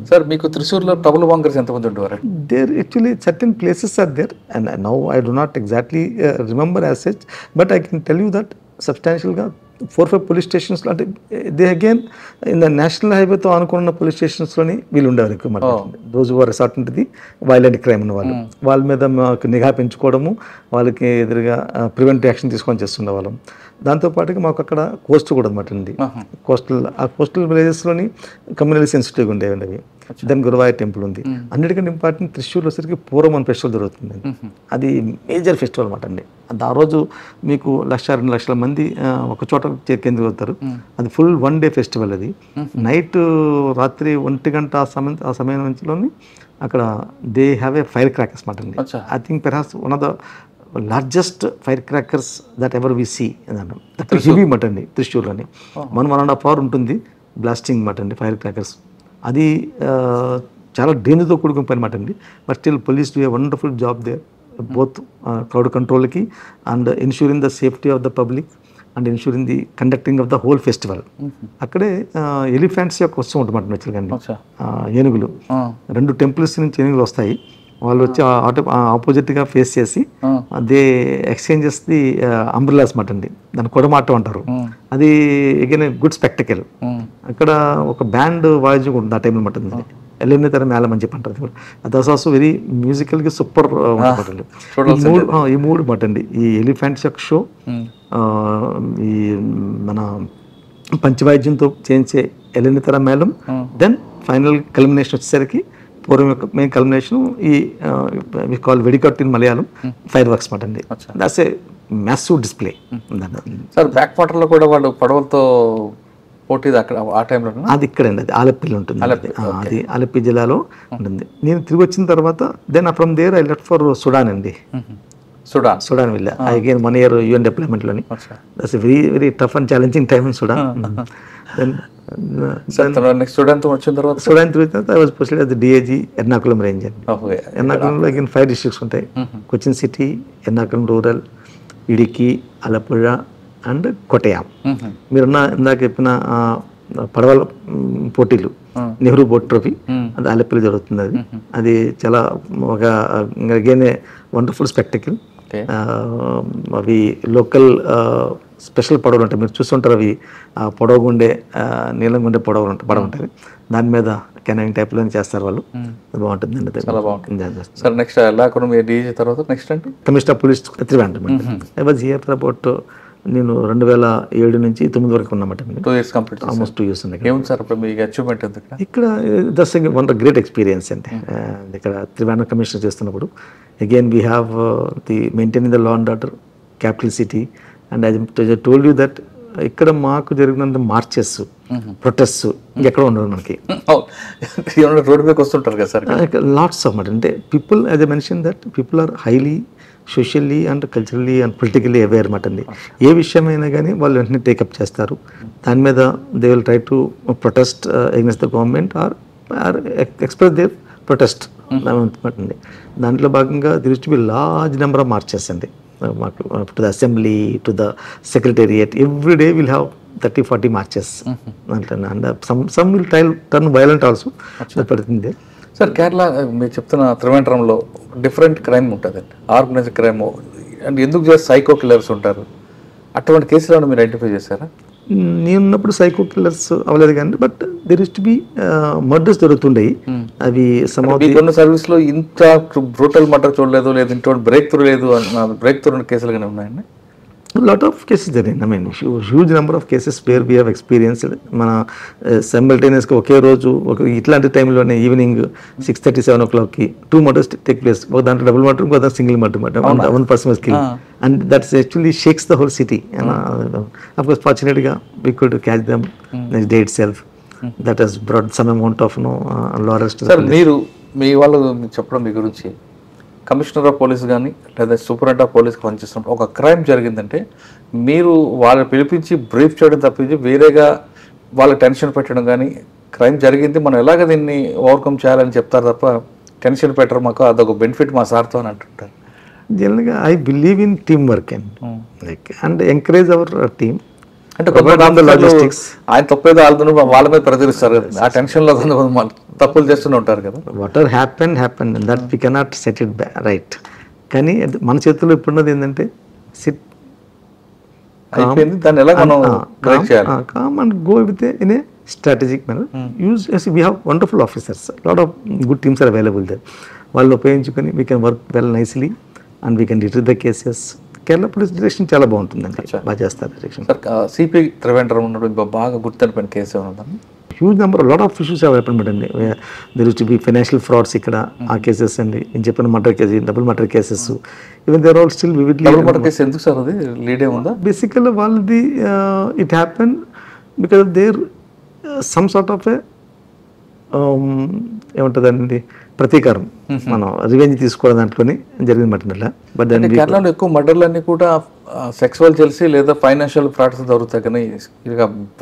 Sir, meeku Thrissur lo trouble mongers enthamandi undevaru? There actually certain places are there, and now I do not exactly remember as such, but I can tell you that substantial ga 4-5 police stations lo, they again in the national highway to anukunna police stations loni వీళ్ళు ఉండేవారు ఎక్కువ మాట. those who are resort into the violent crime ఉన్న వాళ్ళు, వాళ్ళ మీద మాకు నిఘా పెంచుకోవడము, వాళ్ళకి ఎదురుగా ప్రివెంటివ్ యాక్షన్ తీసుకొని చేస్తున్న వాళ్ళం. దాంతోపాటుగా మాకు అక్కడ కోస్ట్ కూడా అనమాట అండి. కోస్టల్ విలేజెస్లోని కమ్యూనల్ సెన్సిటివ్గా ఉండేవండి అవి. దెన్ గురువాయూర్ టెంపుల్ ఉంది. అన్నిటికంటే ఇంపార్టెంట్ త్రిశూర్లో వచ్చేసరికి పూర్వం అని ఫెస్టివల్ జరుగుతుంది. అది మేజర్ ఫెస్టివల్ అనమాట అండి. ఆ రోజు మీకు 1-2 లక్షల మంది ఒక చోట కేంద్రీకవుతారు. అది ఫుల్ 1 డే ఫెస్టివల్. అది నైట్ రాత్రి 1 గంట ఆ సమయం నుంచిలోని అక్కడ they have a firecrackers మాట అండి. I think perhaps one of the largest firecrackers that ever we see అన్నట్టు. హెవీ మాట అండి త్రిశూర్లోని. 1.5 hour ఉంటుంది బ్లాస్టింగ్ మాట అండి ఫైర్ క్రాకర్స్. అది చాలా డేంజర్తో కూడుకున్న పని మాట అండి. But still police do a wonderful job there, both crowd కంట్రోల్కి and ensuring the safety of the public and ensuring the conducting of the whole festival. అక్కడే ఎలిఫెంట్స్ యొక్క వస్తూ ఉంటుంది మాట. ఏనుగులు 2 టెంపుల్స్ నుంచి ఏనుగులు వస్తాయి. వాళ్ళు వచ్చి ఆపోజిట్గా ఫేస్ చేసి దే ఎక్స్చేంజెస్ ది అంబ్రెలాస్ మాట అండి. దాన్ని కొడమాటం అంటారు. అది అగైన్ గుడ్ స్పెక్టకల్. అక్కడ ఒక బ్యాండ్ వాయిద్యం ఉంటుంది ఆ టైంలో మాట. ఎల్లుండి తర మేళం అని చెప్పి అంటారు. దట్స్ ఆల్సో వెరీ మ్యూజికల్గా సూపర్ ఉంటుంది. ఈ 3 మాట అండి. ఈ ఎలిఫెంట్స్ యొక్క షో, ఈ మన పంచవాయిద్యంతో చేయించే ఎల్లుండి తర మేళం, దెన్ ఫైనల్ కల్మినేషన్ వచ్చేసరికి పూర్వం యొక్క మెయిన్ కల్మినేషన్ ఈ we call vedikettu in Malayalam fireworks మాట అండి. That's a massive display. Sir back వాటర్లో కూడా వాళ్ళు పడవలతో పోటీ అక్కడ ఆ టైంలో అది ఇక్కడండి. అది ఆలపిలో ఉంటుంది. అది ఆలపి జిల్లాలో ఉంటుంది. నేను తిరిగి వచ్చిన తర్వాత then from there I left for Sudan అండి. సుడాన్ వెళ్ళా. అగైన్ 1 year UN డిప్లాయ్మెంట్లోని. That's very very tough and challenging time in Sudan. Sudan తర్వాత I was posted as the DIG Ernakulam range అండి. ఎర్నాకుళంలో అగైన్ 5 districts ఉంటాయి. కొచ్చిన్ సిటీ, ఎర్నాకుళం రూరల్, ఇడికి, Alappuzha and కొట్టయాం. మీరున్న ఇందాక చెప్పిన పడవల పోటీలు, నెహ్రూ బోట్ ట్రోఫీ, అది ఆలప్పలో జరుగుతుంది. అది చాలా ఒక అగైన్ వండర్ఫుల్ స్పెక్టకల్. అవి లోకల్ స్పెషల్ పడవలు ఉంటాయి. మీరు చూస్తుంటారు. అవి పొడవగుండే నీలంగుండే పడవ ఉంటుంది. దాని మీద కెనోయింగ్ టైప్లో చేస్తారు వాళ్ళు. బాగుంటుందండి. చాలా బాగుంటుంది. సార్ నెక్స్ట్ తర్వాత నెక్స్ట్ అంటే commissioner of police Trivandrum. I was here for about నేను 2007 నుంచి 2009 వరకు ఉన్నమాట. 2 years కంప్లీట్. ఆల్మోస్ట్ 2 years ఉన్నాయి. ఏముంది సార్ ఇప్పుడు మీకు అచీవ్మెంట్ ఎంత ఇక్కడ? దట్స్ వన్ గ్రేట్ ఎక్స్పీరియన్స్ అండి. ఇక్కడ త్రివేంద్రం కమిషనర్ చేస్తున్నప్పుడు again we have the maintaining the law and order, capital city. And I told you that ఇక్కడ మాకు జరిగినంత మార్చెస్, ప్రొటెస్ట్ ఇంకెక్కడ ఉండదు మనకి. రోడ్ మీదకి వస్తుంటారు కదా సార్. లాట్స్ ఆఫ్ మాట. అంటే people, as I mention that people are highly socially and culturally and politically aware అనమాట అండి. ఏ విషయమైనా కానీ వాళ్ళు వెంటనే టేకప్ చేస్తారు. దాని మీద they will try to protest against the government or express their protest అండి. దాంట్లో భాగంగా there used to be large number of marches అండి. మాకు to the assembly, to the secretariat, every day will have 30-40 marches. And some will turn violent also. పడుతుంది sir. Kerala మీరు చెప్తున్న త్రివేంద్రంలో different crime ఉంటుందండి, ఆర్గనైజ్డ్ క్రైమ్. అండ్ ఎందుకు చేస్తే psycho killers ఉంటారు. అటువంటి కేసులను మీరు ఐడెంటిఫై చేశారా? నేనున్నప్పుడు సైకో కిల్లర్స్ అవ్వలేదు కానీ, but there is to be murders జరుగుతుండయి. అవి కొన్ని సర్వీస్లో ఇంత బ్రూటల్ మర్డర్ చూడలేదు, లేదు ఇంట్లో బ్రేక్ త్రూ లేదు, బ్రేక్ త్రూ కేసులు కానీ ఉన్నాయండి. లాట్ ఆఫ్ కేసెస్ జరిగింది. I mean huge number of cases where we have experienced. మన సైమల్టేనియస్గా ఒకే రోజు ఇట్లాంటి టైంలోనే ఈవినింగ్ 6:30, 7 o'clockకి 2 murders టేక్ ప్లేస్. ఒక దాంట్లో డబుల్ మర్డర్, ఇంకో దాంట్లో single murder. One person was killed and that's actually shakes the whole city. Of course ఫార్చునేట్గా we could catch them next day itself. That has brought some amount of laurels. Sir మీరు మీ వాళ్ళు చెప్పడం మీ గురించి commissioner of police కానీ లేదా superintendent of పోలీస్కి పనిచేస్తున్నప్పుడు ఒక క్రైమ్ జరిగిందంటే మీరు వాళ్ళని పిలిపించి బ్రీఫ్ చేయడం తప్పించి వేరేగా వాళ్ళ టెన్షన్ పెట్టడం కానీ, క్రైమ్ జరిగింది మనం ఎలాగ దీన్ని ఓవర్కమ్ చేయాలని చెప్తారు తప్ప టెన్షన్ పెట్టరు, మాకు అదొక బెనిఫిట్ మా సార్తో అని అంటుంటారు. జనరల్గా I believe in team work and encourage our team. అంటే లాజిస్టిక్స్ ఆయన తప్పేదో వాళ్ళ మీద ప్రచురిస్తారు కదా, ఆ టెన్షన్లో తప్పులు చేస్తూనే ఉంటారు కదా. What ever happen that we cannot set it right. కానీ మన చేతుల్లో ఇప్పుడున్నది ఏంటంటే సిట్ అయిపోయింది, దాన్ని ఎలా మనం బ్రేక్ చేయాలి. Calm and go with in a strategic manner. Use we have wonderful officers, lot of good teams are available there. వాళ్ళు ఉపయోగించుకొని we can work well nicely and we can retrieve the cases. Kerala police direction చాలా బాగుంటుందండి, బాగా చేస్తారు direction. CP Trivandrum ఉన్నప్పుడు బాగా గుర్తుపడిపోయిన case ఏమన్నా? Huge number lot of issues have happened అండి. There to be financial frauds ఇక్కడ, ఆ కేసెస్ అండి. నేను చెప్పిన murder case, double murder cases, even there all still vividly. Double murder case ఎందుకు సార్ అది లీడ్ ఏముందా? బేసికల్లీ వాళ్ళది it happen because there some sort of a ఏముంటుందండి ప్రతీకారం, మనం రివెంజ్ తీసుకోవడం దాంట్లోనే జరిగింది మటన్. బట్ దాని కేరళలో ఎక్కువ మర్డర్లు అన్ని కూడా సెక్సువల్ జెల్సీ లేదా ఫైనాన్షియల్ ఫ్రాడ్స్ దొరుకుతాయి, కానీ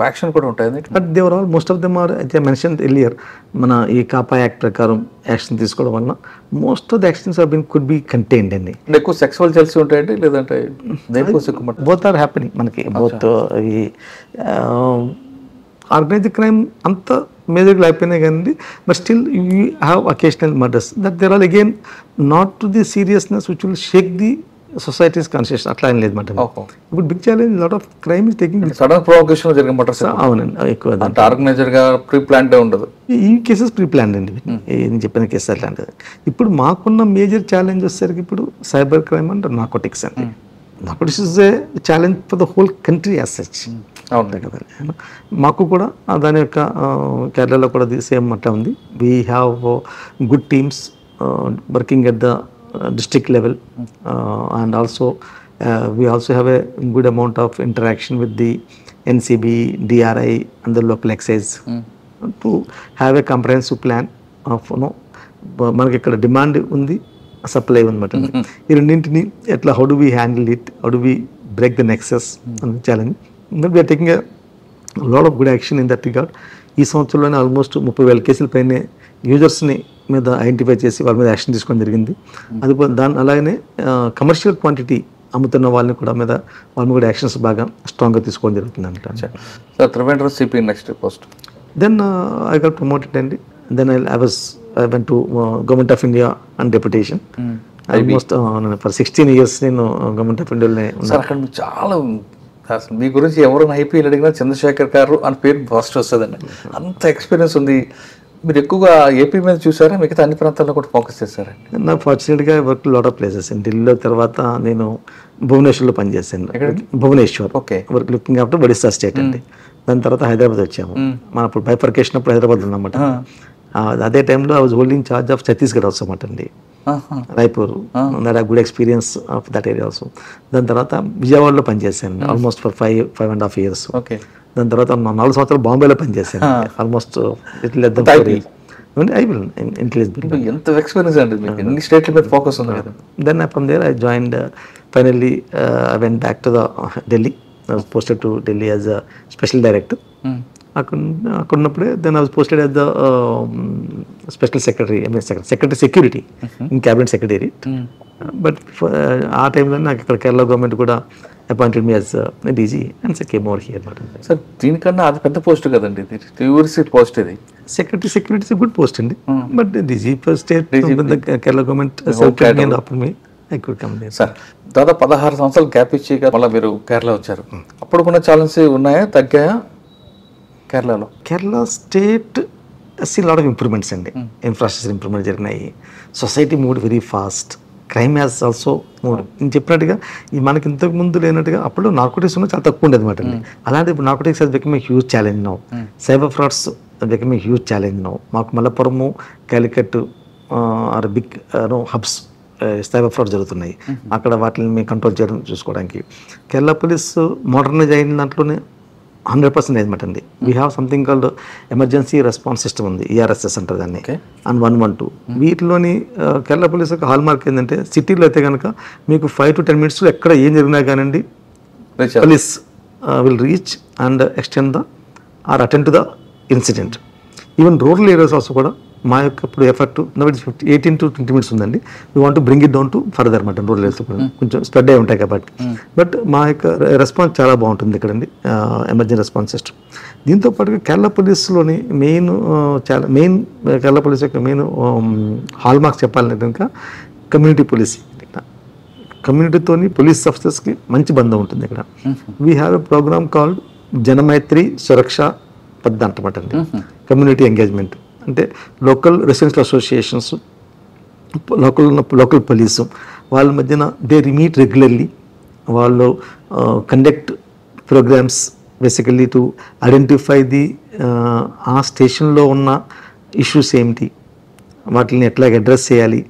యాక్షన్ కూడా ఉంటాయి. But they're all most of them are I mention earlier. మన ఈ కాపా యాక్ట్ ప్రకారం యాక్షన్ తీసుకోవడం వలన most of the actions have been could be contained అండి. ఎక్కువ సెక్సువల్ జెల్సీ ఉంటాయండి లేదంటే బోత్ ఆర్ హ్యాపెనింగ్ మనకి. బోత్ ఈ ఆర్గనైజ్డ్ క్రైమ్ అంత మేజర్గా అయిపోయినాయి కానీ, but still you have occasional murders that they're all again not to the seriousness which will shake the society's conscious. అట్లా ఏం లేదు మాట. ఇప్పుడు big challenge lot of crime is taking sudden provocation జరిగిన మర్డర్స్. అవునండి, ఎక్కువ ఆర్గనైజర్ గా pre plan ఉండదు. ఈ కేసెస్ ప్రీ ప్లాన్ అండి, నేను చెప్పిన కేసు అట్లాంటిది. ఇప్పుడు మాకున్న మేజర్ ఛాలెంజ్ వచ్చేసరికి ఇప్పుడు సైబర్ క్రైమ్ అండ్ నార్కోటిక్స్ అండి. Narcotics is a challenge for the whole country as such. అవును కదా. మాకు కూడా దాని యొక్క కేరళలో కూడా సేమ్ అట్లా ఉంది. We have good teams working at the district level and also we also have a good amount of interaction with the NCB, DRI and the local excise to have a comprehensive plan of మనకి ఇక్కడ demand ఉంది, supply ఉందన్నమాట. ఈ రెండింటిని ఎట్లా how do we handle it, how do we break the nexus అనే challenge. But we are taking a lot of good action in that regard. ఈ సంవత్సరంలోనే ఆల్మోస్ట్ 30,000 కేసుల పైనే యూజర్స్ని మీద ఐడెంటిఫై చేసి వాళ్ళ మీద యాక్షన్ తీసుకోవడం జరిగింది. అది దాని అలాగనే కమర్షియల్ క్వాంటిటీ అమ్ముతున్న వాళ్ళని కూడా మీద వాళ్ళని కూడా యాక్షన్స్ బాగా స్ట్రాంగ్గా తీసుకోవడం జరుగుతుంది అనమాట. Sir Trivandrum CP next post. Then I got promoted అండి. Then I went to government of India and deputation. Almost for 16 years నేను గవర్నమెంట్ ఆఫ్ ఇండియాలోనే ఉన్నాను. అక్కడ చాలా అసలు మీ గురించి ఎవరైనా ఐపీఎల్ అడిగినా చంద్రశేఖర్ గారు అని పేరు ఫస్ట్ వస్తుందండి, అంత ఎక్స్పీరియన్స్ ఉంది. మీరు ఎక్కువగా ఏపీ మీద చూసారా, మిగతా అన్ని ప్రాంతాల్లో కూడా ఫోకస్ చేశారా? నాకు ఫార్చునేట్గా వర్క్ లాట్ ఆఫ్ ప్లేసెస్ అండి. ఢిల్లీలో తర్వాత నేను భువనేశ్వర్లో పనిచేశాను. Bhubaneswar okay, work looking after Odisha state అండి. దాని తర్వాత హైదరాబాద్ వచ్చాము. మన అప్పుడు బైఫర్కేషన్ అప్పుడు హైదరాబాద్ ఉన్నమాట. అదే టైంలో I was holding charge of Chhattisgarh also అన్నమాట అండి, Raipur. That good experience of that area also. దాని తర్వాత విజయవాడలో పనిచేశాను ఆల్మోస్ట్ ఫర్ 5.5 years. ఓకే. దాని తర్వాత 4 సంవత్సరాలు బాంబేలో పనిచేశాను, ఆల్మోస్ట్ ఎంత ఎక్స్పీరియన్స్ అండి మీకు, ఎన్ని స్టేట్ల మీద ఫోకస్ ఉంది కదా. Then from there I joined finally I went back to the Delhi. I was posted to Delhi as a special director. అక్కడ ఉన్నప్పుడే then I was posted as the special secretary, secretary security in cabinet secretariat. But ఆ టైంలో నాకు ఇక్కడ Kerala government కూడా appointed me as DG and came over here అనమాట. Sir దీనికన్నా అది పెద్ద పోస్ట్ కదండి, యూనివర్సిటీ పోస్ట్ ఇది. సెక్రటరీ గుడ్ పోస్ట్ అండి, but DG for state Kerala government offer me I could come there. Sir దాదాపు 16 సంవత్సరాలు గ్యాప్ ఇచ్చి మళ్ళీ మీరు కేరళ వచ్చారు. అప్పుడు కూడా ఛాలెంజెస్ ఉన్నాయా, తగ్గాయా కేరళలో? Kerala state see lot of improvements అండి. ఇన్ఫ్రాస్ట్రక్చర్ ఇంప్రూవ్మెంట్ జరిగినాయి. Society moved very fast. Crime has also నేను చెప్పినట్టుగా ఈ మనకి ఇంతకు ముందు లేనట్టుగా అప్పుడు నార్కోటిక్స్ చాలా తక్కువ ఉండేది అనమాట అండి. అలాంటి ఇప్పుడు narcotics has become a huge challenge now. Cyber frauds become a huge challenge now. మాకు Malappuram, Calicut are big hubs cyber fraud జరుగుతున్నాయి. అక్కడ వాటిని మేము కంట్రోల్ చేయడం చూసుకోవడానికి కేరళ పోలీస్ మోడర్నైజ్ అయిన దాంట్లోనే 100% అనమాట అండి. We have something called emergency response system ఉంది, ERSS అంటారు దాన్ని, అండ్ 112. వీటిలోని కేరళ పోలీస్ యొక్క హాల్ మార్క్ ఏంటంటే సిటీలో అయితే కనుక మీకు 5 to 10 minutes ఎక్కడ ఏం జరిగినా కానివ్వండి police will reach and extend the or attend to the incident. Even rural areas also కూడా మా యొక్క ఇప్పుడు ఎఫర్ట్ 18 to 20 minutes ఉందండి. We want bring it down to further అనమాట. రూరల్ ఏరియాస్ కొంచెం స్ప్రెడ్ అయి ఉంటాయి కాబట్టి, బట్ మా యొక్క రెస్పాన్స్ చాలా బాగుంటుంది ఇక్కడండి, ఎమర్జెన్సీ రెస్పాన్స్ సిస్టమ్. దీంతో పాటుగా కేరళ పోలీస్లోని మెయిన్ కేరళ పోలీస్ యొక్క మెయిన్ హాల్ మార్క్స్ చెప్పాలంటే కనుక కమ్యూనిటీ పోలీసింగ్. కమ్యూనిటీతోని పోలీస్ ఆఫీసర్స్కి మంచి బంధం ఉంటుంది ఇక్కడ. We have a programme called Janamaithri Suraksha పద్ధతి అంటమాట అండి. కమ్యూనిటీ ఎంగేజ్మెంట్ అంటే local residential associations, local police వాళ్ళ మధ్యన దే మీట్ రెగ్యులర్లీ. వాళ్ళు conduct programmes basically to identify the ఆ స్టేషన్లో ఉన్న ఇష్యూస్ ఏమిటి, వాటిని ఎట్లా అడ్రస్ చేయాలి.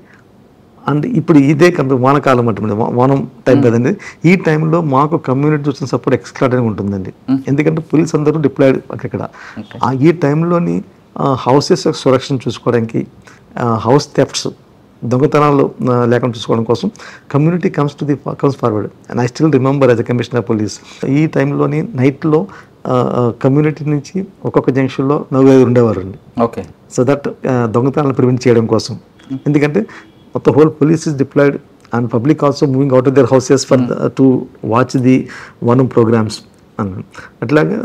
అండ్ ఇప్పుడు ఇదే వానకాలం అంటే వానం టైం కదండి. ఈ టైంలో మాకు కమ్యూనిటీ చూసిన సపోర్ట్ ఎక్స్ట్రాడనరీ ఉంటుందండి. ఎందుకంటే పోలీస్ అందరూ డిప్లాయిడ్ అక్కడ. ఈ టైంలోని హౌసెస్ సురక్షణ చూసుకోవడానికి, హౌస్ థెఫ్ట్స్ దొంగతనాలు లేకుండా చూసుకోవడం కోసం community comes forward. And I still remember as a commissioner police ఈ టైంలోని నైట్లో కమ్యూనిటీ నుంచి ఒక్కొక్క జంక్షన్లో 4-5 ఉండేవారు అండి. ఓకే, సో దట్ దొంగతనాలు ప్రివెంట్ చేయడం కోసం. ఎందుకంటే మొత్తం whole police is deployed and public also moving out of their houses for to watch the Onam programmes. అట్లాగా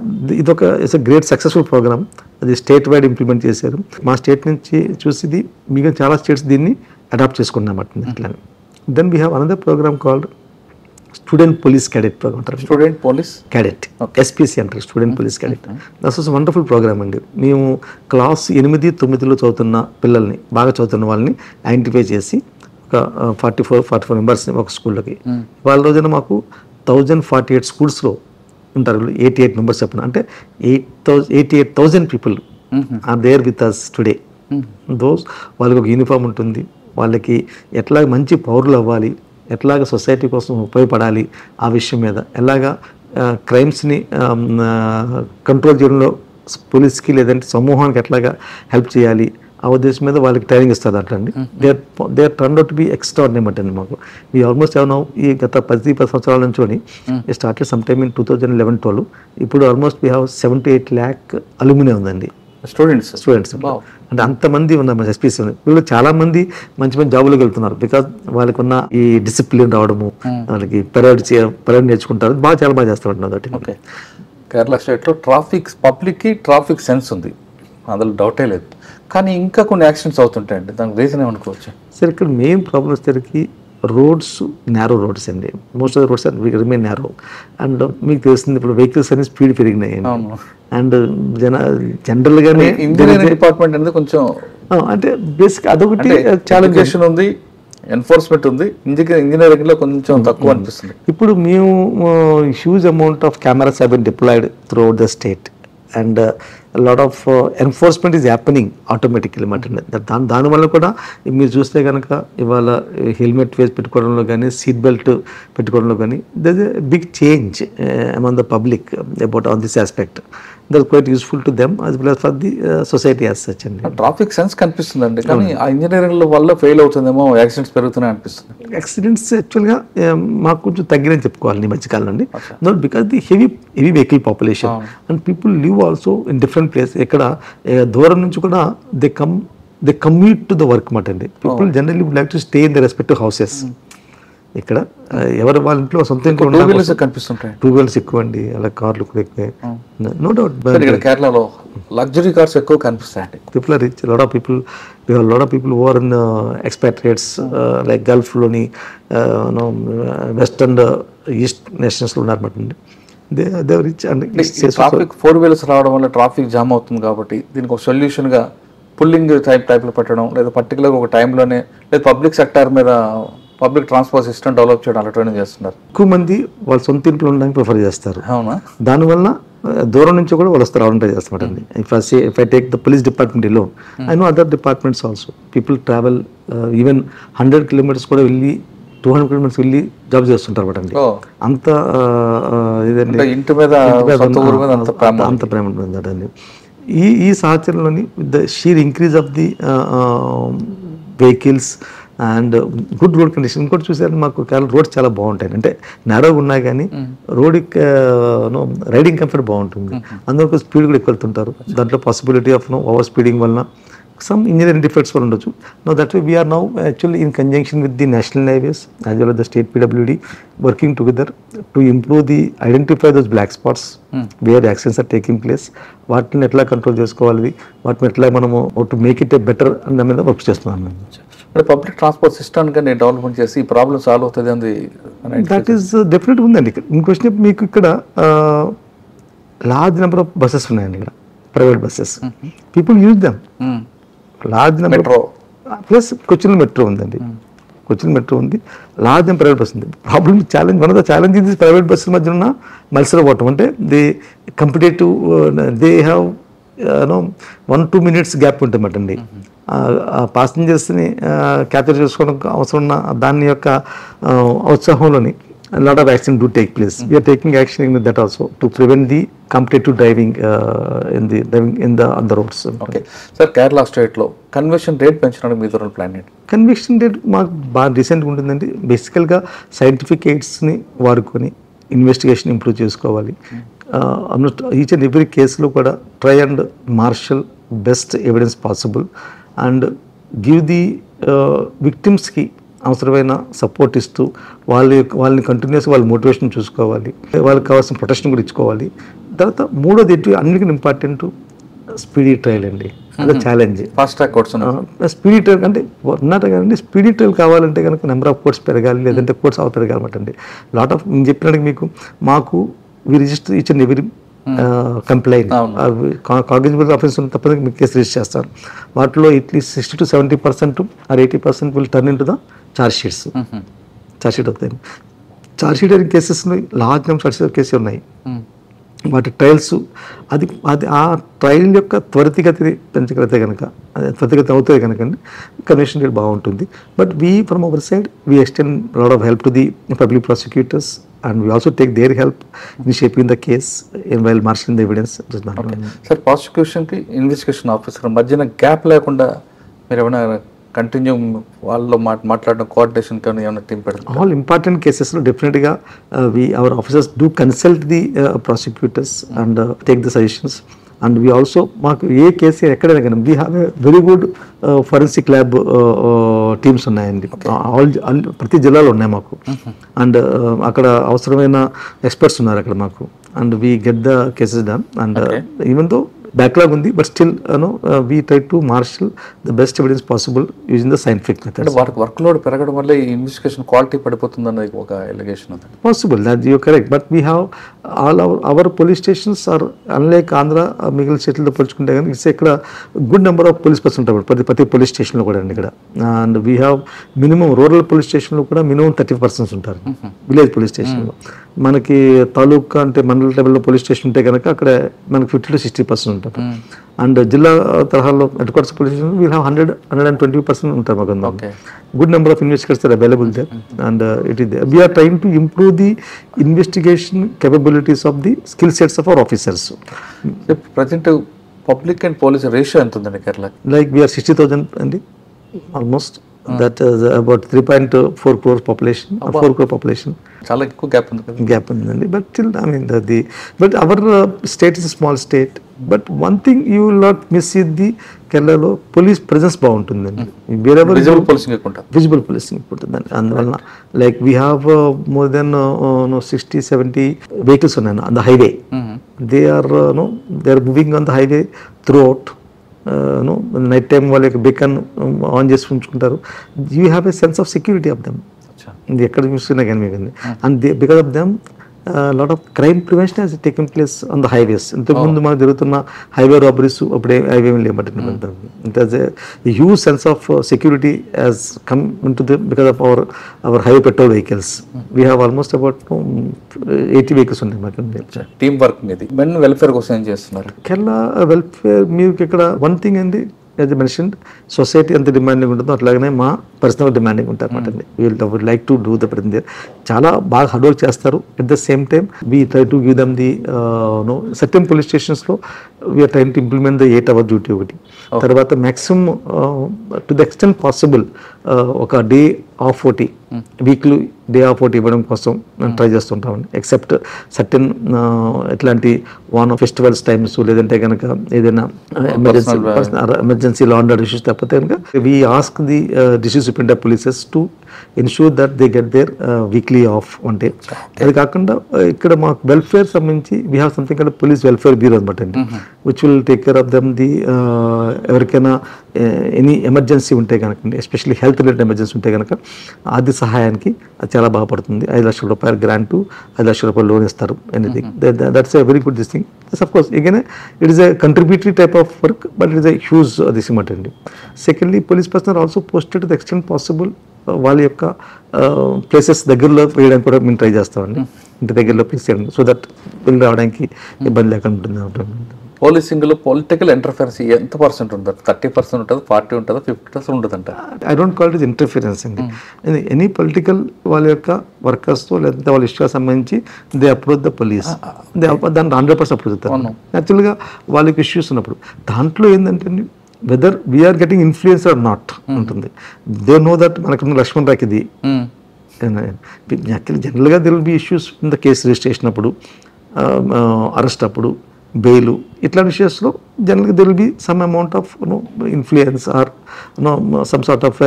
ఇదొక it's a great successful programme. అది స్టేట్ వైడ్ ఇంప్లిమెంట్ చేశారు. మా స్టేట్ నుంచి చూసి మిగతా చాలా స్టేట్స్ దీన్ని అడాప్ట్ చేసుకున్నమాట. అట్లానే then we have another programme called student police cadet programme. Student police cadet, SPC అంటారు, student police cadet. That's was wonderful programme అండి. మేము క్లాస్ 8-9లో చదువుతున్న పిల్లల్ని, బాగా చదువుతున్న వాళ్ళని ఐడెంటిఫై చేసి ఒక 44 మెంబర్స్ ఒక స్కూల్లోకి. వాళ్ళ రోజున మాకు 1048 స్కూల్స్లో ఉంటారు 88 మెంబర్స్ చెప్పిన, అంటే 88,000 people are there with us today. Those వాళ్ళకి ఒక యూనిఫామ్ ఉంటుంది, వాళ్ళకి ఎట్లా మంచి పౌరులు అవ్వాలి, ఎట్లాగ సొసైటీ కోసం ఉపయోగపడాలి, ఆ విషయం మీద ఎలాగా క్రైమ్స్ని కంట్రోల్ చేయడంలో పోలీస్కి లేదంటే సమూహానికి ఎట్లాగా హెల్ప్ చేయాలి, ఆ ఉద్దేశం మీద వాళ్ళకి ట్రైనింగ్ ఇస్తారు అట్లండి. They are turn out to be extraordinary అండి. మాకు ఈ ఆల్మోస్ట్ ఏమన్నా ఈ గత 10 సంవత్సరాల నుంచి స్టార్టెడ్ సమ్ టైమ్ ఇన్ 2011-12. ఇప్పుడు almost we have 7-8 lakh aluminium ఉందండి, స్టూడెంట్స్. అంటే అంతమంది ఉన్నారు SPC. వీళ్ళు చాలా మంది మంచి మంచి జాబులకు వెళ్తున్నారు బికాజ్ వాళ్ళకి ఉన్న ఈ డిసిప్లిన్ రావడము, వాళ్ళకి పరేడ్ నేర్చుకుంటారు, చాలా బాగా చేస్తూ ఉంటున్నారు. ఓకే, కేరళ స్టేట్లో పబ్లిక్కి ట్రాఫిక్ సెన్స్ ఉంది, అందులో డౌటే లేదు. కానీ ఇంకా కొన్ని యాక్సిడెంట్స్ అవుతుంటాయండి, దానికి రీజన్ ఏమనుకోవచ్చు? సార్ ఇక్కడ మెయిన్ ప్రాబ్లమ్ వచ్చేసరికి రోడ్స్, నేరో రోడ్స్ అండి. Most of the roads are remain narrow. And మీకు తెలిసింది ఇప్పుడు వెహికల్స్ అన్ని స్పీడ్ పెరిగినాయి. అండ్ జనరల్గానే ఇంజనీరింగ్ డిపార్ట్మెంట్ అనేది కొంచెం అంటే బేసిక్ అదొకటి ఛాలెంజ్ ఉంది, ఎన్ఫోర్స్మెంట్ ఉంది, ఇంజనీరింగ్ లో కొంచెం తక్కువ అనిపిస్తుంది. ఇప్పుడు మేము huge amount of cameras have been deployed throughout the state and lot of enforcement is happening automatically అన్నమాట. దానివల్ల కూడా మీరు చూస్తే కనుక ఇవాళ హెల్మెట్ వేసి పెట్టుకోవడంలో కానీ, సీట్ బెల్ట్ పెట్టుకోవడంలో కానీ there is a big change among the public about on this aspect. That quite useful to them as well as for the society as such అండి. ట్రాఫిక్ సెన్స్ కనిపిస్తుందండి, కానీ ఆ ఇంజనీరింగ్ వల్ల fail అవుతుందేమో, accidents పెరుగుతున్నాయి అనిపిస్తుంది. యాక్సిడెంట్స్ యాక్చువల్గా మాకు కొంచెం తగ్గినని చెప్పుకోవాలి ఈ మధ్యకాలం అండి. Not because the heavy vehicle population and people live also in different place. ఇక్కడ దూరం నుంచి కూడా they commute to the work మాట అండి. People generally would like to stay in the respective houses. ఇక్కడ ఎవరు వాళ్ళ ఇంట్లో సొంత కనిపిస్తుంటాయి, 2 wheelers ఎక్కువ అండి, అలా కార్లు కూడా ఎక్కువ. నో డౌట్ కేరళలో లగ్జరీ కార్స్ ఎక్కువ కనిపిస్తాయండి. People are rich, lot of people over in expatriates like గల్ఫ్లోని, వెస్ట్ అండ్ ఈస్ట్ నేషన్స్లో ఉన్నారన్నమాట అండి. They rich and traffic 4 wheelers రావడం వల్ల ట్రాఫిక్ జామ్ అవుతుంది కాబట్టి దీనికి ఒక సొల్యూషన్గా పుల్లింగ్ టైప్లో పెట్టడం, లేదా పర్టికులర్గా ఒక టైంలోనే, లేదా పబ్లిక్ సెక్టార్ మీద పబ్లిక్ ట్రాన్స్పోర్ట్ సిస్టమ్ డెవలప్ చేయడం అలాంటివన్నీ చేస్తున్నారు. ఎక్కువ మంది వాళ్ళ సొంత ఇంట్లో ఉండడానికి ప్రిఫర్ చేస్తారు. అవునా? దానివల్ల దూరం నుంచి కూడా వాళ్ళు వస్తారు, వాలంటీర్ చేస్తారండి. If I take the police department లో, I know other departments also people travel even 100 kilometers కూడా వెళ్ళి 200 kilometers వెళ్ళి జాబ్ చేస్తుంటారు అండి. అంత ఇదండి, ఇంటి మీద అంత ప్రేమ ఉంటుందండి. ఈ సహచరంలోని the sheer increase of the vehicles and good road condition. ఇంకోటి చూసారు, మాకు రోడ్స్ చాలా బాగుంటాయి. అంటే నేరోగా ఉన్నా కానీ రోడ్ రైడింగ్ కంఫర్ట్ బాగుంటుంది. అందులో స్పీడ్ కూడా ఎక్కువ వెళ్తుంటారు. దాంట్లో పాసిబిలిటీ ఆఫ్ ఓవర్ స్పీడింగ్ వల్ల some engineering defects వల్ల ఉండొచ్చు. Now that way we are now actually in conjunction with the national highways as well as the state PWD working together to improve the identify those black spots where accidents are taking place. వాటిని ఎట్లా control చేసుకోవాలి, వాటిని ఎట్లా మనము to make it A better అన్న మీద work చేస్తున్నాం. Public transport system కానీ డెవలప్మెంట్ చేసి ఈ ప్రాబ్లమ్ సాల్వ్ అవుతుంది అంది. దట్ ఈస్ డెఫినెట్ ఉందండి. ఇంకొచ్చిన మీకు ఇక్కడ లార్జ్ నెంబర్ ఆఫ్ బస్సెస్ ఉన్నాయండి. ఇక్కడ private buses people use them. Large number plus Cochin metro ఉందండి. కొచ్చిన్ మెట్రో ఉంది, లార్జ్ నెంబర్ ప్రైవేట్ బస్ ఉంది. Problem challenge, one of the challenge ఇది ప్రైవేట్ బస్సుల మధ్య ఉన్న మత్సరపోవటం. అంటే they competitive, they have 1-2 minutes gap ఉంటుందన్నమాట అండి. ప్యాసింజర్స్ని క్యాప్చర్ చేసుకోవడం అవసరం ఉన్న దాని యొక్క ఉత్సాహంలోని lot of accidents do take place. We are taking action in that also to prevent the competitive driving on the roads. Okay. Sir, Kerala state లో కన్విక్షన్ రేట్ పెంచడానికి మీ ద్వారా ప్లాన్ ఏంటి? కన్విక్షన్ రేట్ మాకు బాగా రీసెంట్గా ఉంటుందండి. బేసికల్గా సైంటిఫిక్ ఎయిడ్స్ని వాడుకొని ఇన్వెస్టిగేషన్ ఇంప్రూవ్ చేసుకోవాలి. ఈచ్ అండ్ ఎవ్రీ కేసులో కూడా try and marshal best evidence possible and give the విక్టిమ్స్కి అవసరమైన సపోర్ట్ ఇస్తూ వాళ్ళని కంటిన్యూస్గా వాళ్ళ మోటివేషన్ చూసుకోవాలి, వాళ్ళకి కావాల్సిన ప్రొటెక్షన్ కూడా ఇచ్చుకోవాలి. తర్వాత మూడోది అన్నిటికీ ఇంపార్టెంట్ స్పీడీ ట్రయల్ అండి. అదే challenge. Fast track courts speedy trial అంటే ఉన్నట్టు కదండి. స్పీడీ ట్రయల్ కావాలంటే కనుక నెంబర్ ఆఫ్ కోర్ట్స్ పెరగాలి, లేదంటే కోర్ట్స్ అవ పెరగాలన్నమాట అండి. లాట్ ఆఫ్ నేను చెప్పినట్టు మాకు we register each and every complaint cognizable offence తప్పని మీకు కేసు రిజిస్టర్ చేస్తారు. వాటిలో at least 60 to 70% or 80% will turn in to the charge sheets. Charge sheet అవుతాయి. ఛార్జ్ షీట్ అయిన కేసెస్లో large number charge sheet cases ఉన్నాయి. వాటి ట్రయల్స్ అది ఆ ట్రయల్ యొక్క త్వరితగతిని పెంచగలిగితే కనుక, త్వరితగతి అవుతుంది కనుక కన్విక్షన్ రేట్ బాగుంటుంది. But we from our side we extend lot of help to the public prosecutors and we also take their help in shaping the case while marshalling the evidence. Sir, prosecution ki investigation officer మధ్యన gap లేకుండా మీరు ఏమైనా continue వాళ్ళలో మాట్లాడడం coordination కానీ ఏమైనా team పెడతారు? All important కేసెస్లో డెఫినెట్గా our officers do consult the prosecutors and take the suggestions. And we also మాకు ఏ కేసు ఎక్కడైనా కానీ we have a very good forensic lab teams ఉన్నాయండి. ప్రతి జిల్లాలో ఉన్నాయి మాకు. అండ్ అక్కడ అవసరమైన ఎక్స్పర్ట్స్ ఉన్నారు అక్కడ మాకు. And we get the cases done. And even though backlog ఉంది, but still we try to marshal the best evidence possible using the scientific method. వాళ్ళకి వర్క్ లోడ్ పెరగడం వల్ల ఈ ఇన్వెస్టిగేషన్ క్వాలిటీ పడిపోతుంది అన్నది ఒక ఎలిగేషన్ ఉంది. Possible, that you correct. But we have all our police stations are unlike Andhra మిగిలిన స్టేట్లతో పోల్చుకుంటే కానీ ఇట్స్ ఇక్కడ good number of police person ఉంటారు ప్రతి పోలీస్ స్టేషన్లో కూడా అండి ఇక్కడ. And we have minimum rural police స్టేషన్లో కూడా మినిమం 30% ఉంటారు. విలేజ్ పోలీస్ స్టేషన్లో మనకి తాలూకా అంటే మండల లెవెల్లో పోలీస్ స్టేషన్ ఉంటే కనుక అక్కడ మనకి 50 to 60% ఉంటారు. అండ్ జిల్లా తరహాలో headquarters police station we'll have 100-120% ఉంటారు మాకు. Good number of investigators are available there and it is there. We are trying to improve the investigation capabilities of the skill sets of our officers. Present public and police ratio ఎంత ఉందండి Kerala? Like we are 60,000 అండి almost. That is about 3.4 crore population, 4 crore population. చాలా ఎక్కువ gap ఉంది కదా? Gap ఉందండి. But still I mean but our state is small state. But one thing you will not miss it the కేరళలో police presence బాగుంటుందండి. Visible policing visible policing ఉంటుందండి. అందువలన like we have more than 60-70 vehicles ఉన్నాయి on the highway. They are moving on the highway throughout. Night time వాళ్ళ యొక్క beacon on చేసి ఉంచుకుంటారు. You have a sense of security of them. ఇది ఎక్కడ చూస్తున్నా కానీ మీకు. And because of them lot of crime prevention has taken place on the highways. ఇంతకుముందు మనకు జరుగుతున్న హైవే రాబరీస్ అప్పుడే హైవే లేబట్టి it has a huge sense of security has come in to the because of our highway patrol vehicles. We have almost about 80 vehicles ఉన్నాయి మాకు. Team work మీది. Men welfare కోసం ఏం చేస్తున్నారు? కేరళ వెల్ఫేర్ మీకు ఇక్కడ వన్ థింగ్ అండి, యాజ్ మెన్షన్ సొసైటీ ఎంత డిమాండింగ్ ఉంటుందో అట్లాగనే మా పర్సనల్ డిమాండింగ్ ఉంటారన్నమాట అండి. Would like to do the ప్రతి చాలా బాగా హార్డ్ వర్క్ చేస్తారు. At the same time we try to give them the certain police స్టేషన్స్లో we are trying to implement the 8 hour duty ఒకటి. తర్వాత maximum to the extent possible ఒక day off ఒకటి weekly day off ఒకటి ఇవ్వడం కోసం మేము ట్రై చేస్తుంటామండి. ఎక్సెప్ట్ సర్టెన్ ఎట్లాంటి ఫెస్టివల్స్ టైమ్స్ లేదంటే కనుక ఏదైనా emergency law and order issues తప్పితే కనుక we ask the district superintendent of polices to ensure that they get their weekly off one day. అది కాకుండా ఇక్కడ మాకు వెల్ఫేర్ సంబంధించి వీ హ్యావ్ సంథింగ్ అంటే పోలీస్ వెల్ఫేర్ బ్యూరో అనమాట అండి, which will take care of them the ఎవరికైనా any emergency ఉంటే కనుక, ఎస్పెషల్లీ హెల్త్ రిలేటెడ్ ఎమర్జెన్సీ ఉంటే కనుక ఆర్థిక సహాయానికి అది చాలా బాగా పడుతుంది. 5 లక్షల రూపాయలు గ్రాంటు, 5 లక్షల రూపాయలు లోన్ ఇస్తారు. Anything that's a very good this thing. Of course again it is a contributory type of work, but it is a huge this matter. Secondly, police personnel are also posted to the extent possible వాళ్ళ యొక్క places దగ్గరలో వేయడానికి కూడా మేము try చేస్తామండి. ఇంటి దగ్గరలో place చేయడం, సో దట్ వెళ్ళి రావడానికి ఇబ్బంది లేకుండా ఉంటుంది. పోలీసింగ్లో పొలిటికల్ ఇంటర్ఫరెన్స్ ఎంత పర్సెంట్ ఉంటుంది? 30% ఉంటుంది, 40 ఉంటుందా, 50% ఉంటుందంట? I don't call it interference అండి. ఎనీ పొలిటికల్ వాళ్ళ యొక్క వర్కర్స్తో లేదంటే వాళ్ళ ఇష్టాలకు సంబంధించి దే అప్రోచ్ ద పోలీస్, దాన్ని 100% అప్రోచ్ అవుతారు. యాక్చువల్గా వాళ్ళకి ఇష్యూస్ ఉన్నప్పుడు దాంట్లో ఏంటంటే whether we are getting influence or not ఉంటుంది. దే నో దట్ మనకున్న లక్ష్మణ్ రాక్ ఇది జనరల్గా they will be issues in the case registration అప్పుడు, అరెస్ట్ అప్పుడు, బెయిల్, ఇట్లాంటి విషయాల్లో జనరల్గా they will be some amount of influence or some sort of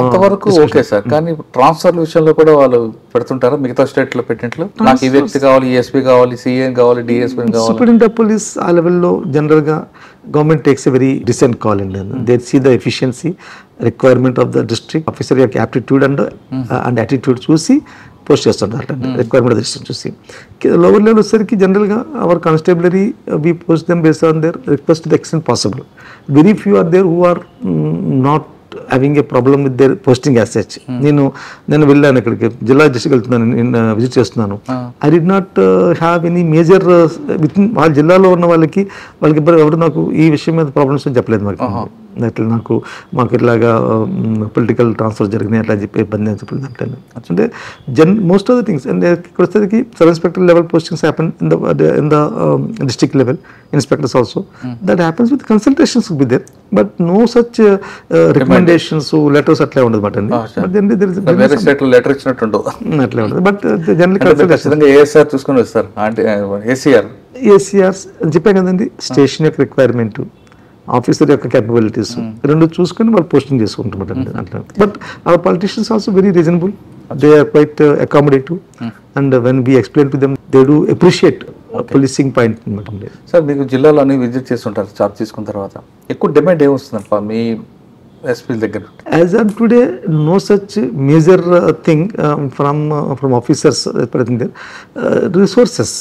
అంతవరకు ఓకే సార్. కానీ ట్రాన్స్ఫర్ విషయంలో కూడా వాళ్ళు పెడుతుంటారా మిగతా స్టేట్లో పెట్టినట్లు? నాకు ఈ వ్యక్తి కావాలి, ఈఎస్పీ కావాలి, సిఎం కావాలి, డిఎస్పీ కావాలి. సూపరింటెండెంట్ ఆఫ్ పోలీస్ ఆ లెవెల్లో జనరల్గా government takes a very recent call అండి. They see the efficiency requirement of the district officer యొక్క యాప్టిట్యూడ్ అండ్ యాటిట్యూడ్ చూసి పోస్ట్ చేస్తుంటారు. రిక్వైర్మెంట్ ఆఫ్ డిస్ట్రిక్ట్ చూసి లోవర్ లెవెల్ వచ్చేసరికి జనరల్గా our constabulary we post them based on their request to the extent possible. Very few are there who are not having a problem with their posting as such. నేను వెళ్ళాను ఇక్కడికి, జిల్లా district వెళ్తున్నాను, నేను visit చేస్తున్నాను. I did not have any major with in వాళ్ళ జిల్లాలో ఉన్న వాళ్ళకి ఎవరు నాకు ఈ విషయం మీద ప్రాబ్లమ్స్ అని చెప్పలేదు. మాకు ఇట్లాగా పొలిటికల్ ట్రాన్స్ఫర్ జరిగినాయి అట్లా చెప్పి ఇబ్బంది అని చెప్పలేదు. అంటే most of the things and ఇక్కడ వచ్చేసరికి sub inspector level postings happen in the district level, inspectors also. That happens with consultations will be there, but no such recommendations letters అట్లా ఉండదు మాట అండి. అట్లా ఉండదు. బట్ జనరల్ ఏఎస్ఆర్ చూసుకొని వస్తారు, ఏసీఆర్ చెప్పాను కదండి, స్టేషన్ యొక్క రిక్వైర్మెంట్, ఆఫీసర్ యొక్క క్యాపబిలిటీస్ రెండు చూసుకొని వాళ్ళు పోస్టింగ్ చేసుకుంటారు అట్లా. But our politicians also very reasonable, they are quite accommodative, and when we explain to them they do appreciate policing point అనమాట. సార్ మీకు జిల్లాలో అన్ని విజిట్ చేస్తుంటారు చార్జ్ తీసుకున్న తర్వాత, ఎక్కువ డిమాండ్ ఏమొస్తుందంట మీ ఎస్పీ దగ్గర? As on today no such major thing from officers. Resources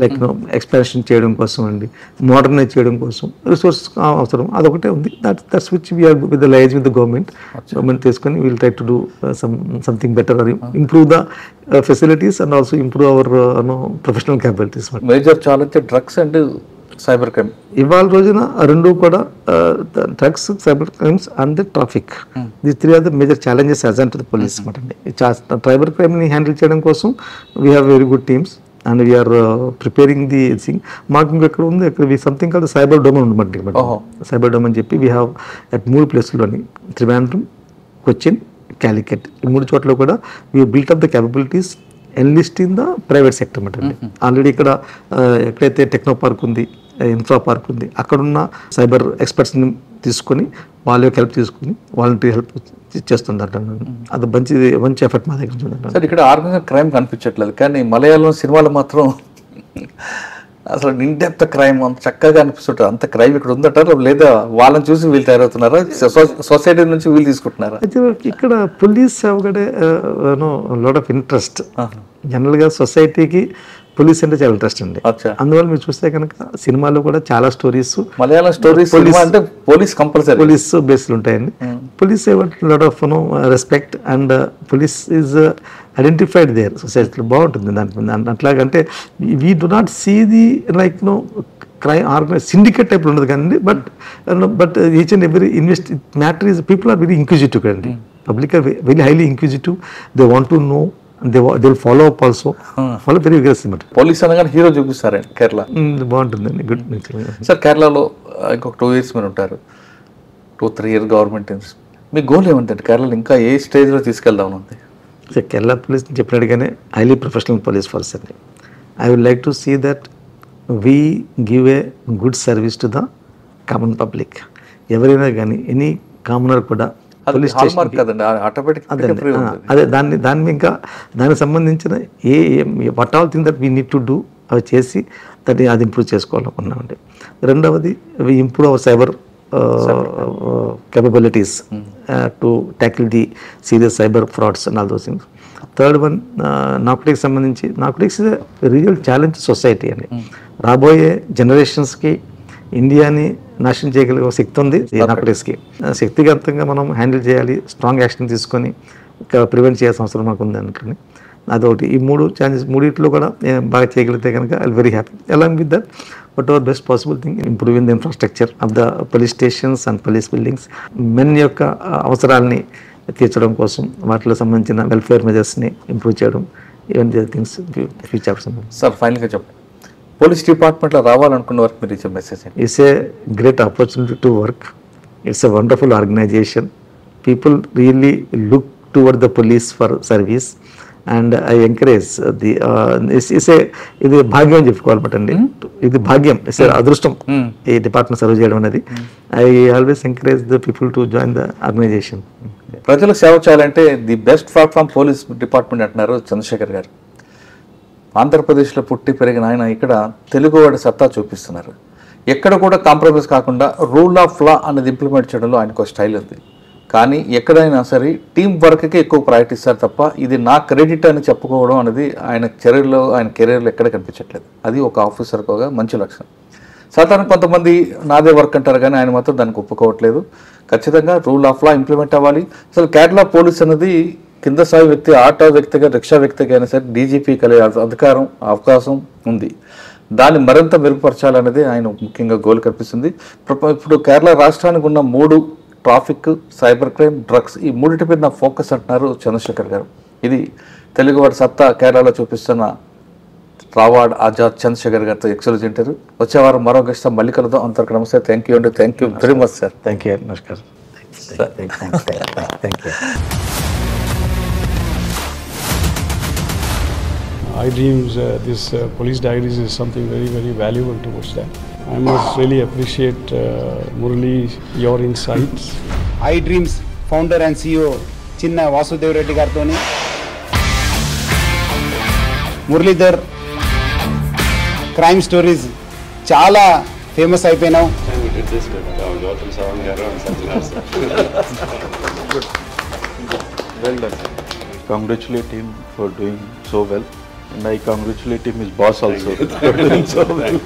like expansion చేయడం కోసం అండి, మోడర్నైజ్ చేయడం కోసం రిసోర్సెస్ అవసరం, అదొకటే ఉంది. That's which we are with the liaise with the government తీసుకొని we'll try to do something better or improve the facilities and also improve our professional capabilities. Major challenge drugs and cyber crime. ఇవాళ రోజున రెండు కూడా drugs, cyber crimes and traffic, the 3 are the major challenges as on to the police అనమాట అండి. Cyber క్రైమ్ని handle చేయడం కోసం we have very good teams and we are preparing the thing. మాకు ఎక్కడ ఉంది, అక్కడ సంథింగ్ కాల్ సైబర్ డొమైన్ ఉండమంటే సైబర్ డొమైన్ చెప్పి వీ హ్యావ్ అట్ 3 ప్లేస్లోని త్రివేంద్రం, కొచ్చిన్, క్యాలికట్, ఈ 3 చోట్ల కూడా we built up the capabilities enlist in the private sector అనమాట. ఆల్రెడీ ఇక్కడ ఎక్కడైతే టెక్నో పార్క్ ఉంది, ఇన్ఫ్రా పార్క్ ఉంది, అక్కడున్న సైబర్ ఎక్స్పర్ట్స్ని తీసుకొని వాళ్ళ యొక్క హెల్ప్ తీసుకుని వాలంటరీ హెల్ప్ చేస్తుందంట. అది మంచి ఎఫర్ట్ మా దగ్గర. సార్ ఇక్కడ ఆర్గనైజ్డ్ క్రైమ్ కనిపించట్లేదు, కానీ మలయాళం సినిమాలు మాత్రం అసలు ఇన్డెప్త్ క్రైమ్ అంత చక్కగా అనిపిస్తుంటారు. అంత క్రైమ్ ఇక్కడ ఉందంటారు, లేదా వాళ్ళని చూసి వీళ్ళు తయారవుతున్నారా, సొసైటీ నుంచి వీళ్ళు తీసుకుంటున్నారా? అయితే ఇక్కడ పోలీస్ అవగడే లాట్ ఆఫ్ ఇంట్రెస్ట్. జనరల్గా సొసైటీకి పోలీస్ అంటే చాలా ఇంట్రెస్ట్ అండి. అందువల్ల మీరు చూస్తే కనుక సినిమాలో కూడా చాలా స్టోరీస్, మలయాళం స్టోరీస్ అంటే పోలీస్ కంపల్సరీ పోలీస్ బేస్లు ఉంటాయండి. Police lot of respect and police is identified there సొసైటీలో. బాగుంటుంది దాని అట్లాగంటే we do not see the like crime organise syndicate టైప్లో ఉండదు కానీ but each and every matter is people are very inquisitive కదండి. Public are very highly inquisitive. They want to know, they will follow up also. Follow very aggressive. Police అనగానే hero చూపిస్తారు కేరళ. బాగుంటుందండి. Good. Sir కేరళలో ఇంకొక 2 years మీరు ఉంటారు, 2-3 years government. మీ goal ఏమంటారు కేరళలో ఇంకా ఏ స్టేజ్లో తీసుకెళ్దాం ఉంది? సార్ కేరళ పోలీస్ చెప్పినట్టుగానే హైలీ ప్రొఫెషనల్ పోలీస్ ఫోర్స్ అండి. I would like to see that we give a good service to the common public. ఎవరైనా కానీ ఎనీ కామనర్ కూడా పోలీస్ స్టేషన్ అదే దాన్ని ఇంకా దానికి సంబంధించిన what all thing that we need to do అవి చేసి దాన్ని అది ఇంప్రూవ్ చేసుకోవాలనుకున్నామండి. రెండవది we improve our cyber capabilities to tackle the serious cyber frauds and all those things. Third one, narcotics సంబంధించి narcotics is a real challenge to society అండి. రాబోయే జనరేషన్స్కి ఇండియాని నాశనం చేయగలిగే శక్తి ఉంది నార్కోటిక్స్కి. శక్తిగతంగా మనం హ్యాండిల్ చేయాలి, స్ట్రాంగ్ యాక్షన్ తీసుకొని ప్రివెంట్ చేయాల్సిన అవసరం మనకు ఉంది అనుకుని అదొకటి. ఈ 3 ఛాన్సెస్ మూడిట్లో కూడా బాగా చేయగలిగితే కనుక I very happy. Along with that what ever best possible thing improving the infrastructure of the police stations and police buildings. Men యొక్క అవసరాలని తీర్చడం కోసం వాటిలో సంబంధించిన వెల్ఫేర్ మెజర్స్ని ఇంప్రూవ్ చేయడం, ఇవన్నీ థింగ్స్ ఫ్యూచర్. సార్ ఫైనల్గా చెప్పండి, పోలీస్ డిపార్ట్మెంట్లో రావాలనుకున్న వారికి మీరు ఇచ్చే message? It's a great opportunity to work. It's a wonderful organisation. People really look toward the police for service and I encourage the ఇది భాగ్యం అని చెప్పుకోవాలన్నమాట అండి. ఇది భాగ్యం, ఇట్స్ అదృష్టం ఈ డిపార్ట్మెంట్ సర్వ్ చేయడం అనేది. I always encourage the people to join the organisation. ప్రజలకు సేవ చేయాలంటే the best platform police department అంటున్నారు చంద్రశేఖర్ గారు. ఆంధ్రప్రదేశ్లో పుట్టి పెరిగిన ఆయన ఇక్కడ తెలుగువాడి సత్తా చూపిస్తున్నారు. ఎక్కడ కూడా కాంప్రమైజ్ కాకుండా రూల్ ఆఫ్ లా అనేది ఇంప్లిమెంట్ చేయడంలో ఆయనకు స్టైల్ ఉంది. కానీ ఎక్కడైనా సరే టీం వర్క్కి ఎక్కువ ప్రయారిటీ ఇస్తారు తప్ప ఇది నా క్రెడిట్ అని చెప్పుకోవడం అనేది ఆయన కెరీర్లో ఎక్కడ కనిపించట్లేదు. అది ఒక ఆఫీసర్కి ఒక మంచి లక్షణం. సాధారణ కొంతమంది నాదే వర్క్ అంటారు కానీ ఆయన మాత్రం దానికి ఒప్పుకోవట్లేదు. ఖచ్చితంగా రూల్ ఆఫ్ లా ఇంప్లిమెంట్ అవ్వాలి. అసలు కేరళ పోలీస్ అనేది కింద స్థాయి వ్యక్తి, ఆటో వ్యక్తిగా, రిక్షా వ్యక్తిగా అయినా సరే డీజీపీ కలిగే అధికారం, అవకాశం ఉంది. దాన్ని మరింత మెరుగుపరచాలనేది ఆయన ముఖ్యంగా గోల్ కనిపిస్తుంది. ఇప్పుడు కేరళ రాష్ట్రానికి ఉన్న 3 ట్రాఫిక్, సైబర్ క్రైమ్, డ్రగ్స్, ఈ 3 మీద నా ఫోకస్ అంటున్నారు చంద్రశేఖర్ గారు. ఇది తెలుగువాడి సత్తా కేరళలో చూపిస్తున్న రావాడ్ ఆజాద్ చంద్రశేఖర్ గారితో ఎక్సలెంట్ ఇంటర్వ్యూ. వచ్చే వారం మరో గెస్ట్ మళ్ళీ కలుద్దాం. అంతవరకు నమస్తే. థ్యాంక్ యూ అండి. Thank you very much sir. Thank you. నమస్కారం. Thank you. iDreams, this police diaries is something very, very valuable towards that. I must really appreciate Murali, your insights. iDreams founder and CEO Chinna Vasudev Reddy gartoni Muralidhar crime stories chaala famous అయిపోయినావు. We did this with Gautam Sawant garu and Sanjana sir. Good. Well done. Congratulate him for doing so well. And I congratulate him, his boss also, for doing so well.